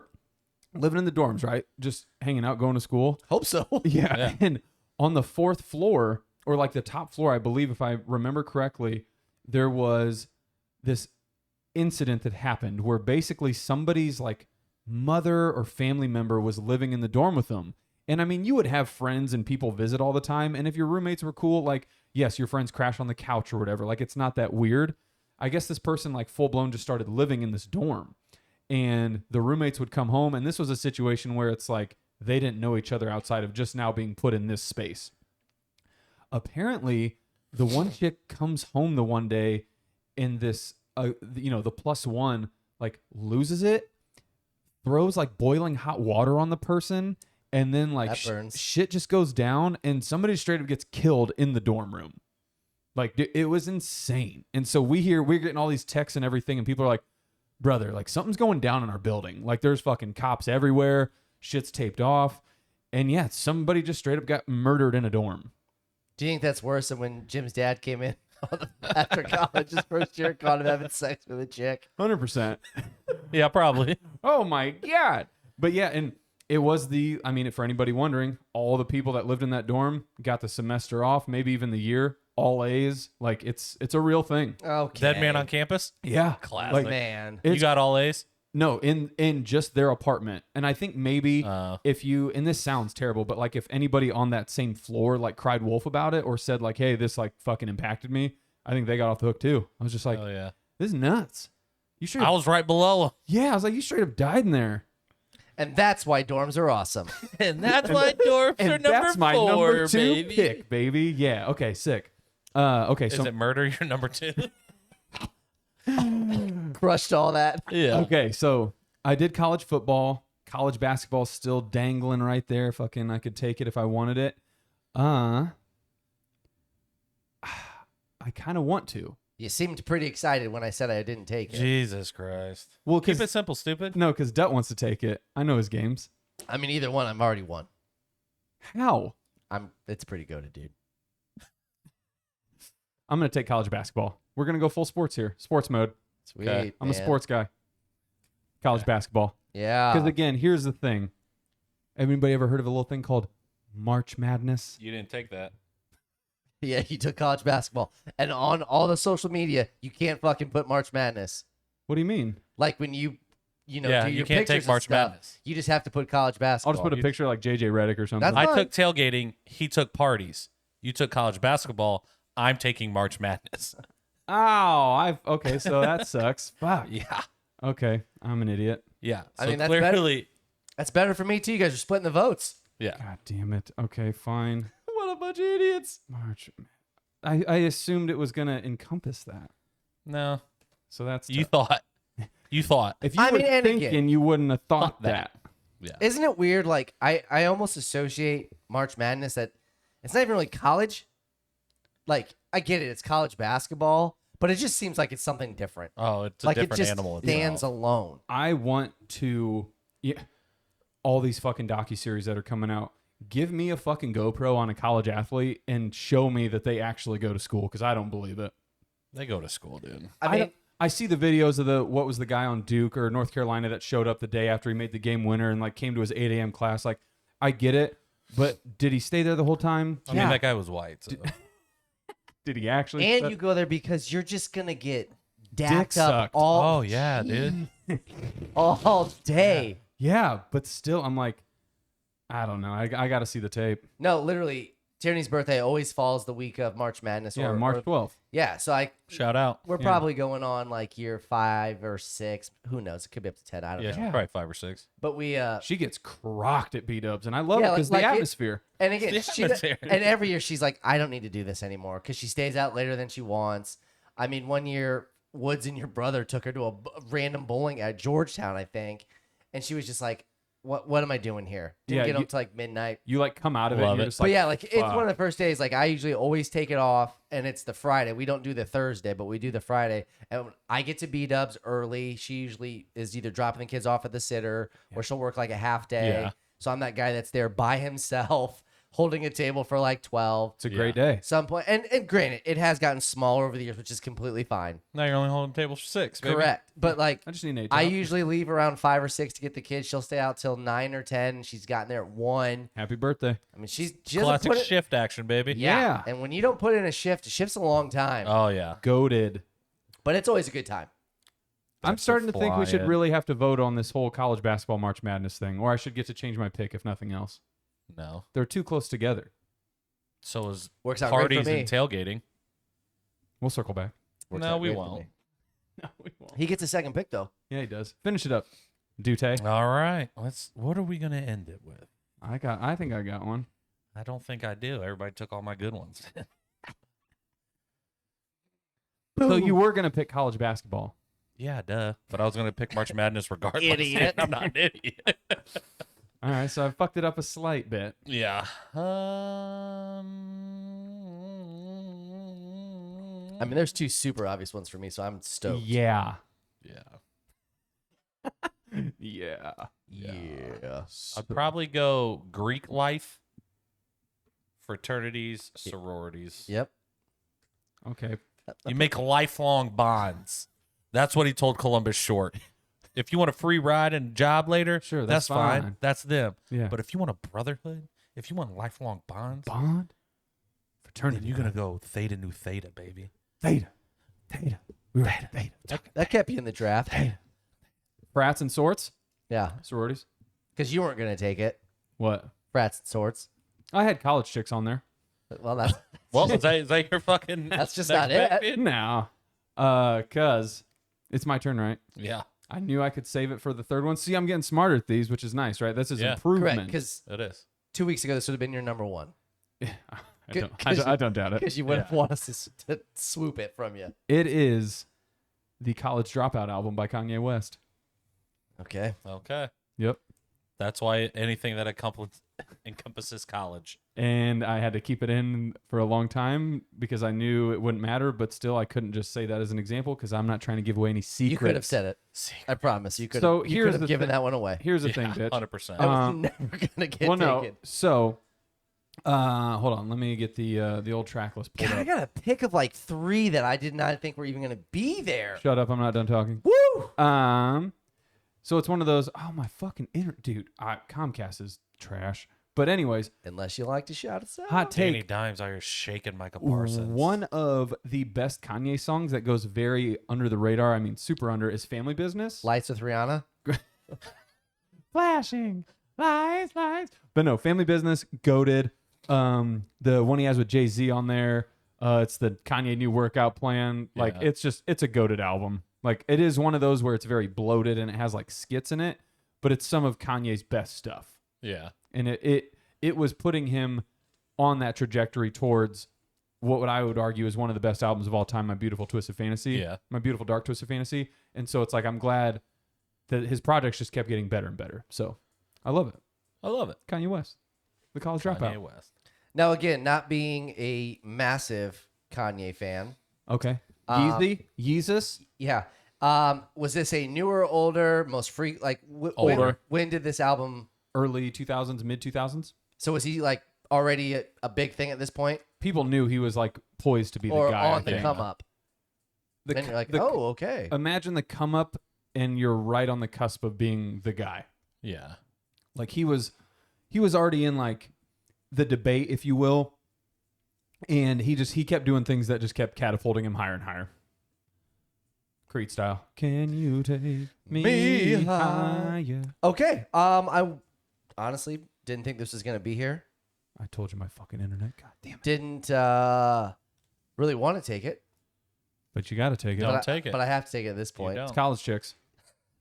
living in the dorms, right? Just hanging out, going to school. Hope so. Yeah. Yeah. And on the 4th floor, or like the top floor, I believe, if I remember correctly, there was this incident that happened where basically somebody's like mother or family member was living in the dorm with them. And I mean, you would have friends and people visit all the time. And if your roommates were cool, like, yes, your friends crash on the couch or whatever. Like, it's not that weird. I guess this person, like, full blown just started living in this dorm. And the roommates would come home. And this was a situation where it's like they didn't know each other outside of just now being put in this space. Apparently, the one chick comes home the one day and this, the +1, like, loses it, throws, like, boiling hot water on the person. And then like That burns. shit just goes down and somebody straight up gets killed in the dorm room. Like it was insane. And so we're getting all these texts and everything and people are like, brother, like something's going down in our building. Like there's fucking cops everywhere. Shit's taped off. And yeah, somebody just straight up got murdered in a dorm. Do you think that's worse than when Jim's dad came in after college, his first year, caught him having sex with a chick? 100%. Yeah, probably. Oh my God. But yeah, and it was for anybody wondering, all the people that lived in that dorm got the semester off, maybe even the year, all A's. Like it's a real thing. Okay. Dead man on campus? Yeah. Classic. Like, Man. You It's- got all A's? No, in just their apartment. And I think maybe if you, and this sounds terrible, but like if anybody on that same floor like cried wolf about it or said like, hey, this like fucking impacted me, I think they got off the hook too. I was just like, Oh yeah. this is nuts. You straight I up, was right below him. yeah, I was like, you straight up died in there. And that's why dorms are awesome. And that's why dwarfs And are number that's my 4, number 2 baby. pick, baby. Yeah, okay, sick. Okay, Is so it murder your number 2? Crushed all that. Yeah. okay, so I did college football. College basketball still dangling right there. Fucking, I could take it if I wanted it. I kind of want to. You seemed pretty excited when I said I didn't take it. Jesus Christ. Well, Keep because it simple, stupid. no, because Dutt wants to take it. I know his games. I mean, either one, I've already won. How? It's pretty goated, dude. I'm gonna take college basketball. We're gonna go full sports here. Sports mode. Sweet. Okay. I'm a man. sports guy. College basketball. Yeah. Because again, here's the thing. Anybody ever heard of a little thing called March Madness? You didn't take that. Yeah, you took college basketball. And on all the social media, you can't fucking put March Madness. What do you mean? Like when you know, Yeah, do you your can't pictures take and March stuff, Madness. You just have to put college I'll basketball. just put a picture like JJ Redick or something. That's I fine. took tailgating. He took parties. You took college basketball. I'm taking March Madness. Okay, so that sucks. Fuck. Yeah. Okay, I'm an idiot. Yeah. I So mean, that's better. clearly, That's better for me too. You guys are splitting the votes. yeah. God damn it. Okay, fine. What a bunch of idiots. March. I assumed it was gonna encompass that. No. So that's You tough. thought. You thought. If you I were mean, and thinking, again- you wouldn't have thought Fuck that. that. Yeah. Isn't it weird? Like I almost associate March Madness that it's not even really college. Like I get it, it's college basketball, but it just seems like it's something different. Oh, it's a Like it different just animal. stands itself. alone. I want to, yeah, all these fucking docuseries that are coming out. Give me a fucking GoPro on a college athlete and show me that they actually go to school because I don't believe it. They go to school, dude. I mean, I see the videos of what was the guy on Duke or North Carolina that showed up the day after he made the game winner and like came to his 8 a.m. class. Like, I get it, but did he stay there the whole time? I mean, that guy was white. So. Did he actually? and you go there because you're just gonna get Dick dacked up sucked. Oh yeah, dude. all day. Yeah, but still, I'm like, I don't know. I got to see the tape. No, literally, Tierney's birthday always falls the week of March Madness. Yeah, or, March 12th. Yeah, so Shout out. we're Yeah. probably going on like year 5 or 6. Who knows? It could be up to 10. I don't Yeah, know. probably 5 or 6. But we She gets crocked at B-dubs, and I love Yeah, it because like the it- atmosphere. and again, The atmosphere. and every year she's like, I don't need to do this anymore because she stays out later than she wants. I mean, one year Woods and your brother took her to a random bowling at Georgetown, I think, and she was just like, "What am I doing here?" Didn't Yeah, get you- up to like midnight. You like come out of it, Love and you're it. just But like, yeah, like it's fuck. one of the first days. Like I usually always take it off, and it's the Friday. We don't do the Thursday, but we do the Friday. And I get to B-dubs early. She usually is either dropping the kids off at the sitter, or she'll work like a half day. Yeah. So I'm that guy that's there by himself, holding a table for like 12. It's a great day. Some point, and granted, it has gotten smaller over the years, which is completely fine. Now you're only holding tables for 6. Baby. Correct, but like I just need an 8 I top. usually leave around 5 or 6 to get the kids. She'll stay out till 9 or 10. And she's gotten there at 1. Happy birthday. I mean, she doesn't Classic put it. shift action, baby. Yeah. Yeah. And when you don't put in a shift's a long time. Oh yeah. Goated. But it's always a good time. I'm That's a starting to think we should fly-in. really have to vote on this whole college basketball March Madness thing, or I should get to change my pick if nothing else. No. They're too close together. So is Works out great parties for me. and tailgating. We'll circle back. Works No, out we great for won't. me. No, we won't. He gets a second pick though. Yeah, he does. Finish it up. Dute. All right. What are we gonna end it with? I think I got one. I don't think I do. Everybody took all my good ones. So you were gonna pick college basketball. Yeah, duh. But I was gonna pick March Madness regardless. Idiot. I'm not an idiot. All right, so I fucked it up a slight bit. Yeah. I mean, there's 2 super obvious ones for me, so I'm stoked. Yeah. Yeah. Yeah. Yeah. I'd probably go Greek life, fraternities, sororities. Yep. Okay. You make lifelong bonds. That's what he told Columbus Short. If you want a free ride and job later, Sure, that's that's fine. fine. That's them. Yeah. But if you want a brotherhood, if you want lifelong bonds, Bond. then Fraternity. you're gonna go Theta Nu Theta, baby. Theta. Theta. We were at Theta. That kept you in the draft. Frats and sorts? Yeah, Sororities? because you weren't gonna take it. What? Frats and sorts. I had college chicks on there. Well, that's Well, is that your fucking? That's just next not it. pick, dude? No. Cause it's my turn, right? Yeah, I knew I could save it for the third one. See, I'm getting smarter at these, which is nice, right? This is Yeah. improvement. correct. Because it is. 2 weeks ago, this would have been your number one. I don't doubt it. Because you wouldn't want us to swoop it from you. It is the College Dropout album by Kanye West. Okay. Okay. Yep. That's why anything that encompasses college. And I had to keep it in for a long time because I knew it wouldn't matter, but still I couldn't just say that as an example because I'm not trying to give away any secrets. You could have said it. I promise. You could So you here's could have the given thing. that one away. Here's the thing, bitch. 100%. I was never going to get No. taken. So, hold on. Let me get the old track list pulled God, I up. got a pick of like 3 that I did not think were even going to be there. Shut up. I'm not done talking. Woo! So it's one of those, oh, my fucking dude, Comcast is trash. But anyways, Unless you like to shout us out. hot Danny take. Dimes out here shaking Michael Parsons. One of the best Kanye songs that goes very under the radar, I mean super under, is Family Business. Lights with Rihanna. Flashing lights. But no, Family Business, goated. The one he has with Jay-Z on there, it's the Kanye new workout plan. Like Yeah. it's a goated album. Like it is one of those where it's very bloated and it has like skits in it, but it's some of Kanye's best stuff. Yeah. And it was putting him on that trajectory towards what I would argue is one of the best albums of all time, My Beautiful Twisted Fantasy. Yeah. My Beautiful Dark Twisted Fantasy. And so it's like I'm glad that his projects just kept getting better and better. So I love it. I love it. Kanye West, the College Dropout. Kanye West. Now, again, not being a massive Kanye fan. Okay. Yeezus. Yeah. Was this a newer, older, most free? Like Older. When did this album? Early 2000s, mid 2000s. So was he like already a big thing at this point, People knew he was like poised to be or the guy. on I the think. come up? Then you're like, oh, okay. Imagine the come up, and you're right on the cusp of being the guy. Yeah. Like he was already in like the debate, if you will, and he kept doing things that just kept catapulting him higher and higher. Creed style. Can you take me higher? Okay. I honestly didn't think this was gonna be here. I told you my fucking internet. God damn it. Didn't really want to take it. But you got to take it. Don't but take it. But I have to take it at this You point. don't. It's college chicks,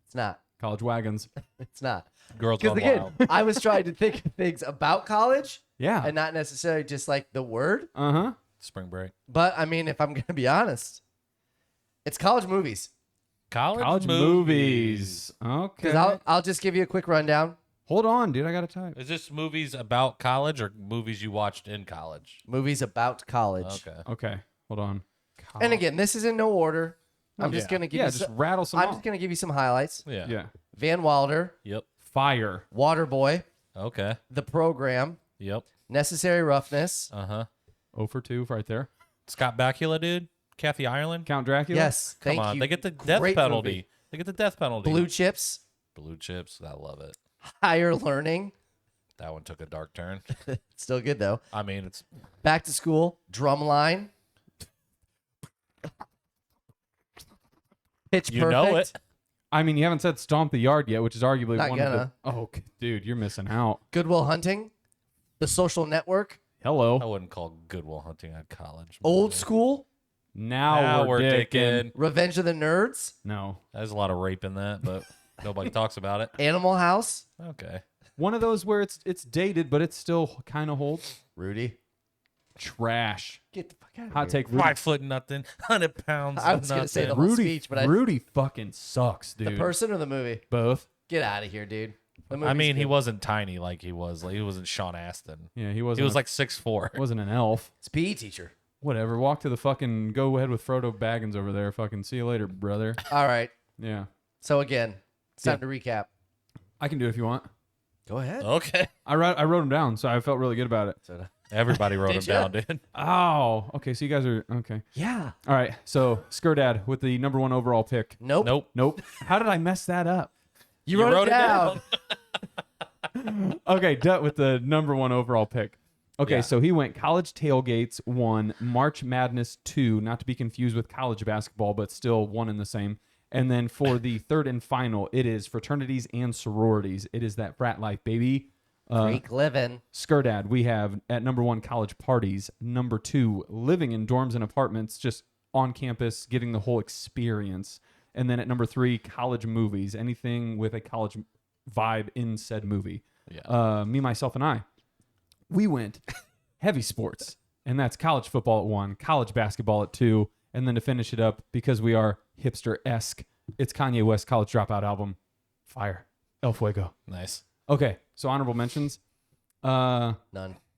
It's not. college wagons. It's not. Girls Because Gone again, Wild. I was trying to think of things about college Yeah. and not necessarily just like the word. Uh-huh. Spring break. But I mean, if I'm gonna be honest, it's college movies. College movies. Okay. Because I'll just give you a quick rundown. Hold on, dude. I got to type. Is this movies about college or movies you watched in college? Movies about college. Okay. Okay. Hold on. And again, this is in no order. I'm Oh, just yeah. gonna give yeah, you. just Some, rattle some I'm off. just gonna give you some highlights. Yeah. Yeah. Van Wilder, Yep. Fire. Waterboy, Okay. The Program, Yep. Necessary Roughness. Uh-huh. 0 for 2 right there. Scott Bakula, dude. Kathy Ireland. Count Dracula. Yes, Come thank on. you. They get the death Great penalty. movie. They get the death penalty. Blue Chips, Blue Chips. I love it. Higher Learning. That one took a dark turn. Still good though. I mean, it's Back to School, Drumline, Pitch you Perfect. know it. I mean, you haven't said Stomp the Yard yet, which is arguably Not one gonna. of the. Oh, dude, you're missing out. Goodwill Hunting, The Social Network, Hello. I wouldn't call Goodwill Hunting at college. Old School, Now, we're dicking. Revenge of the Nerds, No. There's a lot of rape in that, but nobody talks about it. Animal House, Okay. One of those where it's dated, but it still kind of holds. Rudy. Trash. Get the fuck out of Hot here. take. Rudy. 5 foot nothing, 100 pounds. I was gonna say nothing. the whole Rudy. speech, but Rudy fucking sucks, dude. the person or the movie? Both. Get out of here, dude. The I movie's mean, he good. wasn't tiny like he was. Like, he wasn't Sean Astin. Yeah, he wasn't. He was like 6'4". wasn't an elf. It's PE teacher. Whatever. Walk to the fucking. Go ahead with Frodo Baggins over there. Fucking see you later, brother. All right. Yeah. So again, it's time to recap. I can do it if you want. Go ahead. Okay. I wrote them down, so I felt really good about it. Everybody wrote him Did ya? down, dude. Oh, okay. So you guys are okay. Yeah. All right. So Sker Dad with the #1 overall pick. Nope. Nope. Nope. How did I mess that up? You wrote it down. Okay, Dutt with the #1 overall pick. Okay, Yeah. so he went College Tailgates 1, March Madness 2, not to be confused with college basketball, but still one and the same. And then for the third and final, it is fraternities and sororities. It is that frat life, baby. Greek living. Sker Dad, we have at number 1, college parties. Number 2, living in dorms and apartments, just on campus, getting the whole experience. And then at number 3, college movies, anything with a college vibe in said movie. Yeah. Me, myself, and I, we went heavy sports, and that's college football at 1, college basketball at 2, and then to finish it up, because we are hipster-esque, it's Kanye West College Dropout album, Fire, El Fuego. Nice. Okay, so honorable mentions. None.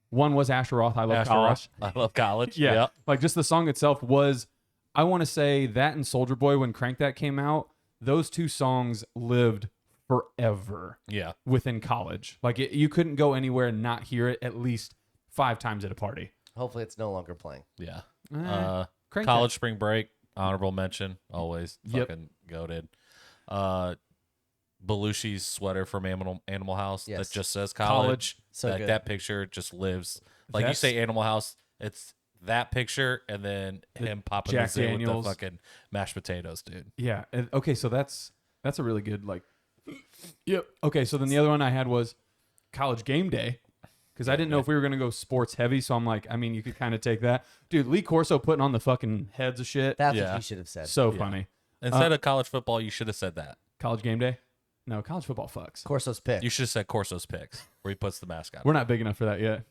1 was Asher Roth, I Love Asher College. Roth. I love college. Yeah, Yep. like just the song itself was, I want to say that and Soldier Boy, when Crank That came out, those 2 songs lived forever Yeah. within college. Like you couldn't go anywhere and not hear it at least 5 times at a party. Hopefully it's no longer playing. Yeah. Crank College That. spring break, honorable mention, always Yep. fucking goated. Belushi's sweater from Animal House Yes. that just says college. So like good. that picture just lives. Like you That's- say Animal House, it's that picture and then him popping Jack the zoo with Daniels. the fucking mashed potatoes, dude. Yeah. Okay, so that's a really good like. Yep. Okay, so then the other one I had was college game day, because I didn't know if we were gonna go sports heavy. So I'm like, I mean, you could kind of take that, dude. Lee Corso putting on the fucking heads of shit. That's Yeah. what you should have said. So funny. Instead of college football, you should have said that. College game day. No, college football fucks. Corso's pick. You should have said Corso's picks, where he puts the mask on. We're not big enough for that yet.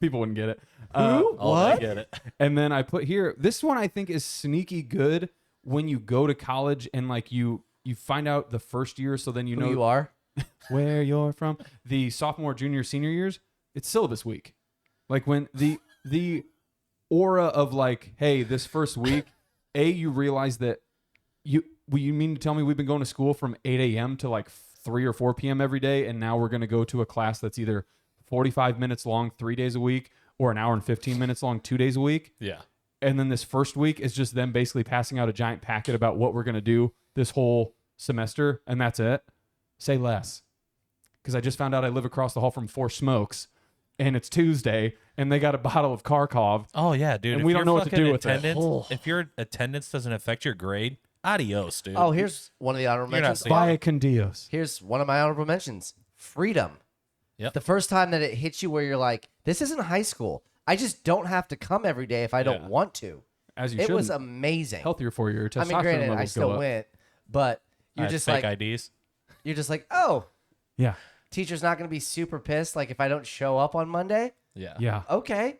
People wouldn't get it. Oh, they get it. And then I put here, this one I think is sneaky good when you go to college and like you find out the first year, so then you Who know you are. where you're from. The sophomore, junior, senior years, it's syllabus week. Like when the aura of like, hey, this first week, you realize that you mean to tell me we've been going to school from 8 a.m. to like 3 or 4 p.m. every day, and now we're going to go to a class that's either 45 minutes long 3 days a week or an hour and 15 minutes long 2 days a week. Yeah. And then this first week is just them basically passing out a giant packet about what we're going to do this whole semester, and that's it. Say less. Because I just found out I live across the hall from Four Smokes, and it's Tuesday, and they got a bottle of Kharkov. Oh yeah, dude. And if we don't your know what to fucking do with it. attendance, If your attendance doesn't affect your grade, adios, dude. Oh, here's one of the honorable You're not mentions. seeing it. Vaya con Dios. Here's one of my honorable mentions. Freedom. Yep. The first time that it hits you where you're like, this isn't high school. I just don't have to come every day if I don't Yeah. want to. As you It should. was amazing. Healthier for you. Your I testosterone mean, granted, levels I go still up. went, but I you're had just fake like, IDs. oh, Yeah. teacher's not going to be super pissed. Like if I don't show up on Monday, Yeah. Yeah. okay.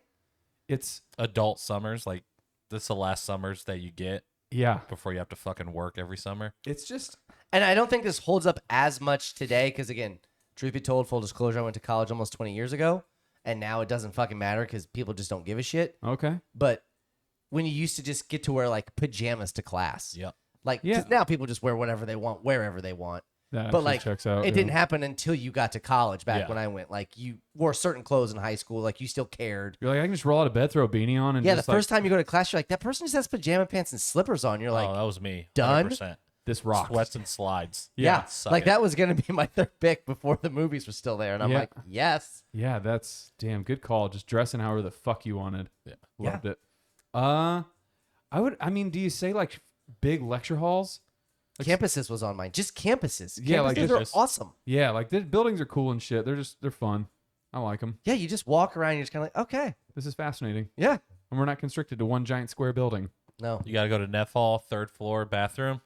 It's, Adult summers, like this is the last summers that you get yeah. before you have to fucking work every summer. It's just, And I don't think this holds up as much today because, again, truth be told, full disclosure, I went to college almost 20 years ago, and now it doesn't fucking matter because people just don't give a shit. okay. But when you used to just get to wear like pajamas to class, Yep. like 'cause Yeah. now people just wear whatever they want, wherever they want. That But actually like, checks out. it yeah. didn't happen until you got to college back Yeah. when I went. Like you wore certain clothes in high school, like you still cared. You're like, I can just roll out of bed, throw a beanie on, and Yeah, the just like, first time you go to class, you're like, that person just has pajama pants and slippers on. You're like, oh, that was me. done? 100%. this rocks. Sweats and slides. yeah, suck like it. that was gonna be my third pick before the movies were still there, and I'm Yeah. like, yes. Yeah, that's damn good call. Just dressing however the fuck you wanted. Yeah. Loved it. I mean, do you say like big lecture halls? Like, Campuses was on mine. Just campuses. Yeah, like campuses are just- awesome. yeah, like the buildings are cool and shit. They're fun. I like them. Yeah, you just walk around. You're just kind of like, okay, This is fascinating. yeah. And we're not constricted to one giant square building. No You got to go to Neff Hall, 3rd floor bathroom.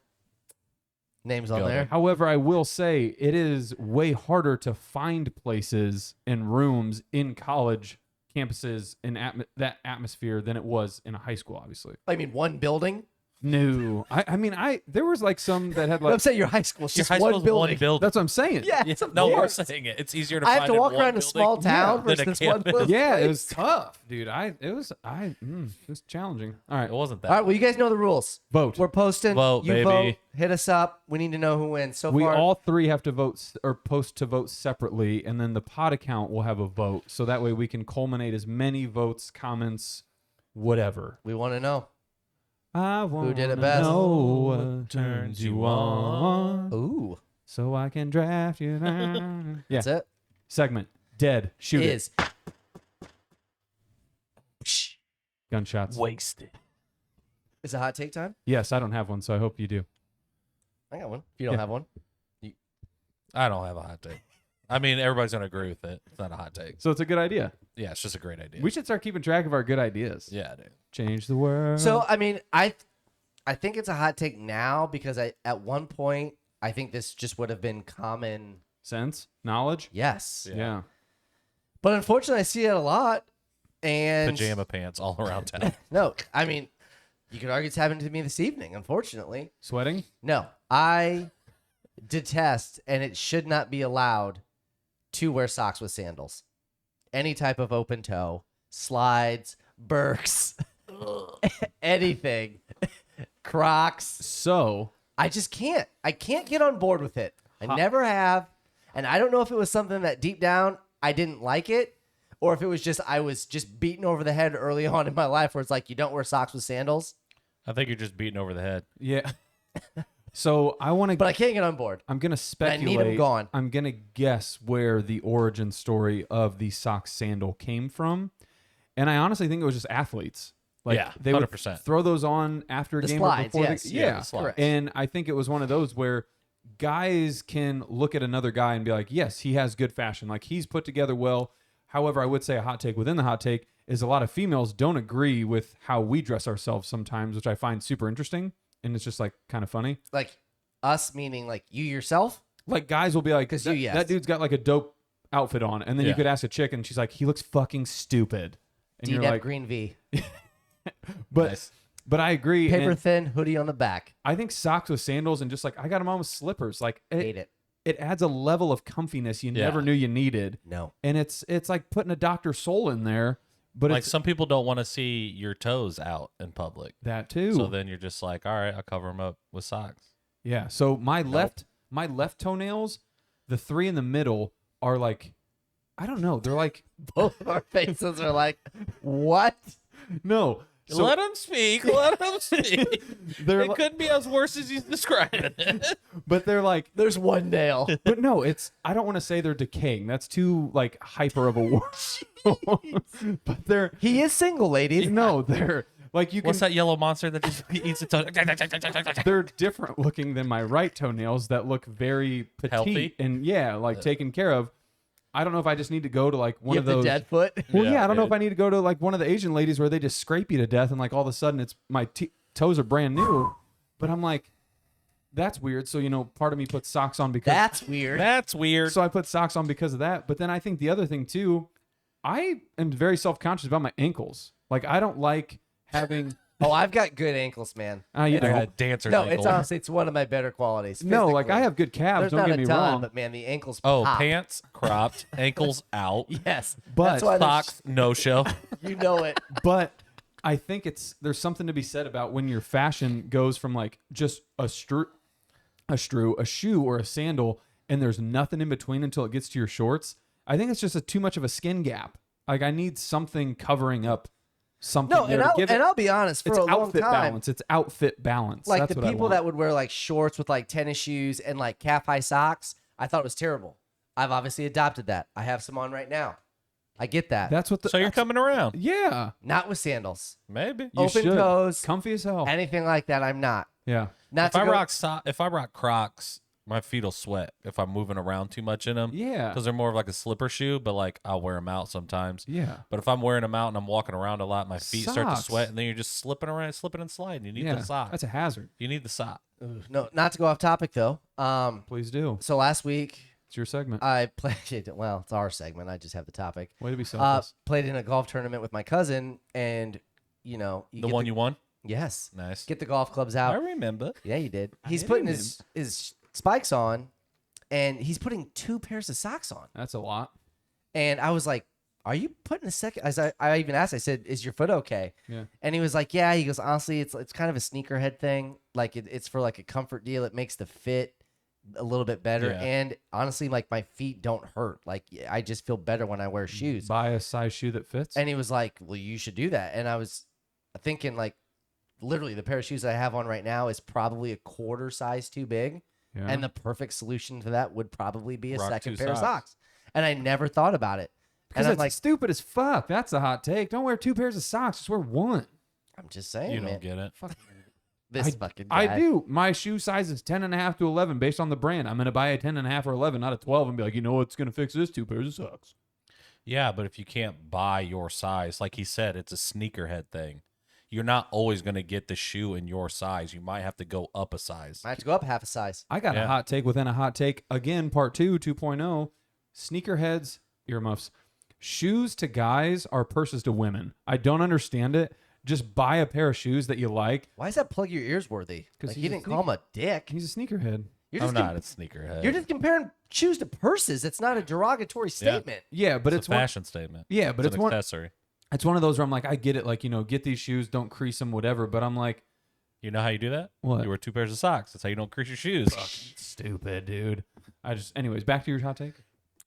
names on Go there. there. However, I will say it is way harder to find places and rooms in college campuses in that atmosphere than it was in a high school, obviously. I mean, one building. No. I mean, there was like some that had I'm like, saying your high school is Your just high one school's building. one building. that's what I'm saying. Yeah, Yeah, it's no, we're worse. saying it. It's easier to I find have to in walk one around a building small town than versus a this one campus. place. Yeah, it was tough, dude. It was challenging. All right, It wasn't that. All right, well, you guys know the rules. vote. We're posting. Vote, you baby. vote. Hit us up. We need to know who wins. So We far, all three have to vote or post to vote separately, and then the pod account will have a vote, so that way we can culminate as many votes, comments, whatever. we want to know. I want did it best? know what turns you on, Ooh, so I can draft you down. Yeah. that's it. Segment. Dead. Shoot it. Is Gunshots. Wasted. is it hot take time? Yes, I don't have one, so I hope you do. I got one. If you don't have one. I don't have a hot take. I mean, everybody's gonna agree with it. It's not a hot take. So it's a good idea. Yeah, it's just a great idea. We should start keeping track of our good ideas. Yeah, dude. Change the world. So I mean, I think it's a hot take now because at one point I think this just would have been common. Sense, knowledge. Yes. Yeah. But unfortunately, I see it a lot. And Pajama pants all around town. no, I mean, you could argue it's happened to me this evening. Unfortunately, Sweating. no, I detest, and it should not be allowed to wear socks with sandals. Any type of open toe, slides, Birks, anything, Crocs. So I just can't. I can't get on board with it. I never have. And I don't know if it was something that deep down I didn't like it, or if it was just I was just beaten over the head early on in my life where it's like, you don't wear socks with sandals. I think you're just beating over the head. yeah. So I want to. But I can't get on board. I'm gonna I speculate. need 'em gone. I'm gonna guess where the origin story of the sock sandal came from, and I honestly think it was just athletes. Like Yeah, they would 100%. throw those on after a The game slides, or before. yes. Yeah, Yeah, the slides. and I think it was one of those where guys can look at another guy and be like, yes, he has good fashion. Like he's put together well. However, I would say a hot take within the hot take is a lot of females don't agree with how we dress ourselves sometimes, which I find super interesting. And it's just like kind of funny. Like us, meaning like you yourself. Like guys will be like, 'Cause that, you, yes. that dude's got like a dope outfit on. And then you Yeah. could ask a chick and she's like, he looks fucking stupid. And you're D-Dep like, green V. but Nice. but I agree. Paper and thin, hoodie on the back. I think socks with sandals and just like, I got them on with slippers. Like Hate it. it adds a level of comfiness you Yeah. never knew you needed. No. And it's like putting a Dr. Soul in there, but Like it's some people don't want to see your toes out in public. that too. So then you're just like, all right, I'll cover them up with socks. Yeah. So my left toenails, the three in the middle are like, I don't know. They're like, Both of our faces are like, what? no. So Let him speak. Let him speak. they're, It couldn't be as worse as he's describing it. but they're like, There's one nail. but no, I don't want to say they're decaying. That's too like hyper of a word. But they're, He is single, ladies. no, they're like, you can, What's that yellow monster that just eats a toe? they're different looking than my right toenails that look very petite Healthy? and like taken care of. I don't know if I just need to go to like one You of have those the dead foot. Well, Yeah, yeah, I don't know dude. if I need to go to like one of the Asian ladies where they just scrape you to death and like all of a sudden it's my toes are brand new. But I'm like, that's weird. So, part of me puts socks on because That's weird. That's weird. so I put socks on because of that. But then I think the other thing too, I am very self-conscious about my ankles. Like I don't like having Oh, I've got good ankles, man. you I know, got a dancer's No, ankle. it's honestly, it's one of my better qualities. no, like physically. I have good calves, There's don't not get a me ton, wrong. but man, the ankles Oh, pop. pants cropped, ankles out, Yes. But That's why there's- socks no show. you know it. But I think there's something to be said about when your fashion goes from like just a shoe or a sandal, and there's nothing in between until it gets to your shorts. I think it's just too much of a skin gap. Like I need something covering up something. No, there and to I'll, give and it, I'll be honest, for it's a long outfit time, balance. It's outfit balance. like That's the what I people want. that would wear like shorts with like tennis shoes and like calf-high socks, I thought it was terrible. I've obviously adopted that. I have some on right now. I get that. That's what. So you're coming around. Yeah, Not with sandals. Maybe. you Open should. toes. Comfy as hell. Anything like that, I'm not. Yeah. Not If to I go, rock Crocs, my feet will sweat if I'm moving around too much in them. Yeah. Because they're more of like a slipper shoe, but like I'll wear them out sometimes. Yeah. But if I'm wearing them out and I'm walking around a lot, my feet start to Socks. sweat, and then you're just slipping and sliding. You need Yeah. the sock. That's a hazard. You need the sock. no, not to go off topic though. Please do. So last week It's your segment. I played. Well, it's our segment. I just have the topic. Way to be selfless. Played in a golf tournament with my cousin, and you The one you won? yes, Nice. get the golf clubs I out. remember. Yeah, you did. He's did putting remember. his spikes on, and he's putting 2 pairs of socks on. That's a lot. And I was like, "Are you putting a second?" As I even asked, I said, "Is your foot okay?" Yeah. And he was like, "Yeah." He goes, "Honestly, it's kind of a sneakerhead thing. Like it's for like a comfort deal. It makes the fit a little bit better. Yeah. And honestly, like my feet don't hurt. Like I just feel better when I wear shoes." Buy a size shoe that fits. And he was like, "Well, you should do that." And I was thinking, like, literally, the pair of shoes that I have on right now is probably a quarter size too big. Yeah. And the perfect solution to that would probably be a Rock second 2 pair of socks. socks. And I never thought about it. Because And I'm it's like, stupid as fuck. That's a hot take. Don't wear 2 pairs of socks. Just wear one. I'm just saying, You man. don't get it. Fuck. This fucking guy. I do. My shoe size is 10.5 to 11 based on the brand. I'm going to buy a 10.5 or 11, not a 12, and be like, you know what's going to fix this? 2 pairs of socks. Yeah, but if you can't buy your size, like he said, it's a sneakerhead thing. You're not always going to get the shoe in your size. You might have to go up a size. I have to go up half a size. I got a hot take within a hot take. Again, part 2, 2.0. Sneakerheads, earmuffs. Shoes to guys are purses to women. I don't understand it. Just buy a pair of shoes that you like. Why is that plug your ears worthy? 'Cause Like, he's you a didn't call him a dick. He's a sneakerhead. You're I'm just not a sneakerhead. You're just comparing shoes to purses. It's not a derogatory statement. Yeah, but it's a fashion statement. Yeah, but it's an one accessory. It's one of those where I'm like, I get it. Like, get these shoes, don't crease them, whatever. But I'm like, You know how you do that? What? You wear 2 pairs of socks. That's how you don't crease your shoes. stupid, dude. Anyways, back to your hot take.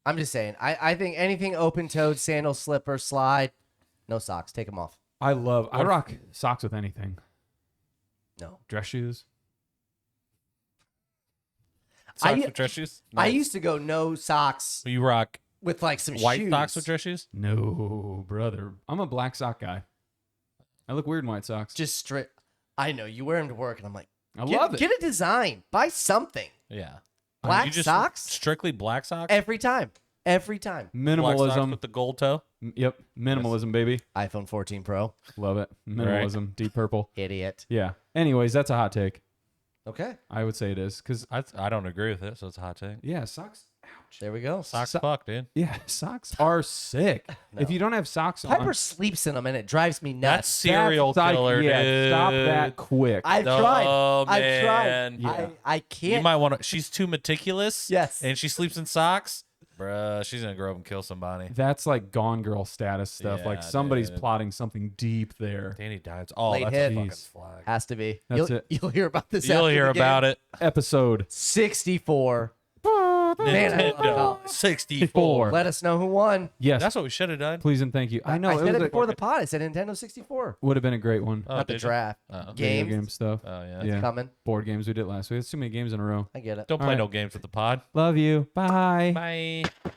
I'm just saying. I think anything open-toed, sandal, slipper, slide, no socks. Take them off. I rock socks with anything. No. Dress shoes. Socks with dress shoes? I Nice. used to go no socks You rock with like some white shoes. socks with dress shoes? No, brother. I'm a black sock guy. I look weird in white socks. Just straight. I know you wear them to work, and I'm like, I love it. Get a design. Buy something. Yeah. Black You just socks? Strictly black socks? Every time. Every time. Black socks Minimalism. with the gold toe? Yep. Minimalism, baby. iPhone 14 Pro. Love it. Minimalism. Deep purple. Idiot. Yeah. Anyways, that's a hot take. Okay. I would say it is. Because, I don't agree with it, so it's a hot take. yeah, socks. Ouch. There we go. Socks So- fuck, dude. Yeah, socks are sick. If you don't have socks on. Piper sleeps in them, and it drives me That's nuts. serial killer, yeah, dude. stop that quick. I've No, tried. I've man. tried. Yeah. I You can't. might want to. She's too meticulous. Yes. And she sleeps in socks. Bruh, she's going to grow up and kill somebody. That's like Gone Girl status stuff. Yeah, like somebody's dude. plotting something deep there. Danny Dimes. Oh, Late that's hit. a fucking Jeez. flag. Has to be. That's you'll, it. You'll hear about this. You'll after hear the game. about it. Episode 64. Man, I love Nintendo it. 64. Let us know who won. Yes. That's what we should have done. Please and thank you. I know I it said was it before the pod. I said Nintendo 64. would have been a great one. Oh, Not the did you? draft. Oh. Video Games. game stuff. Oh, yeah. Yeah. Coming. Board games we did last week. It's too many games in a row. I get it. Don't play All right. no games with the pod. Love you. Bye. Bye.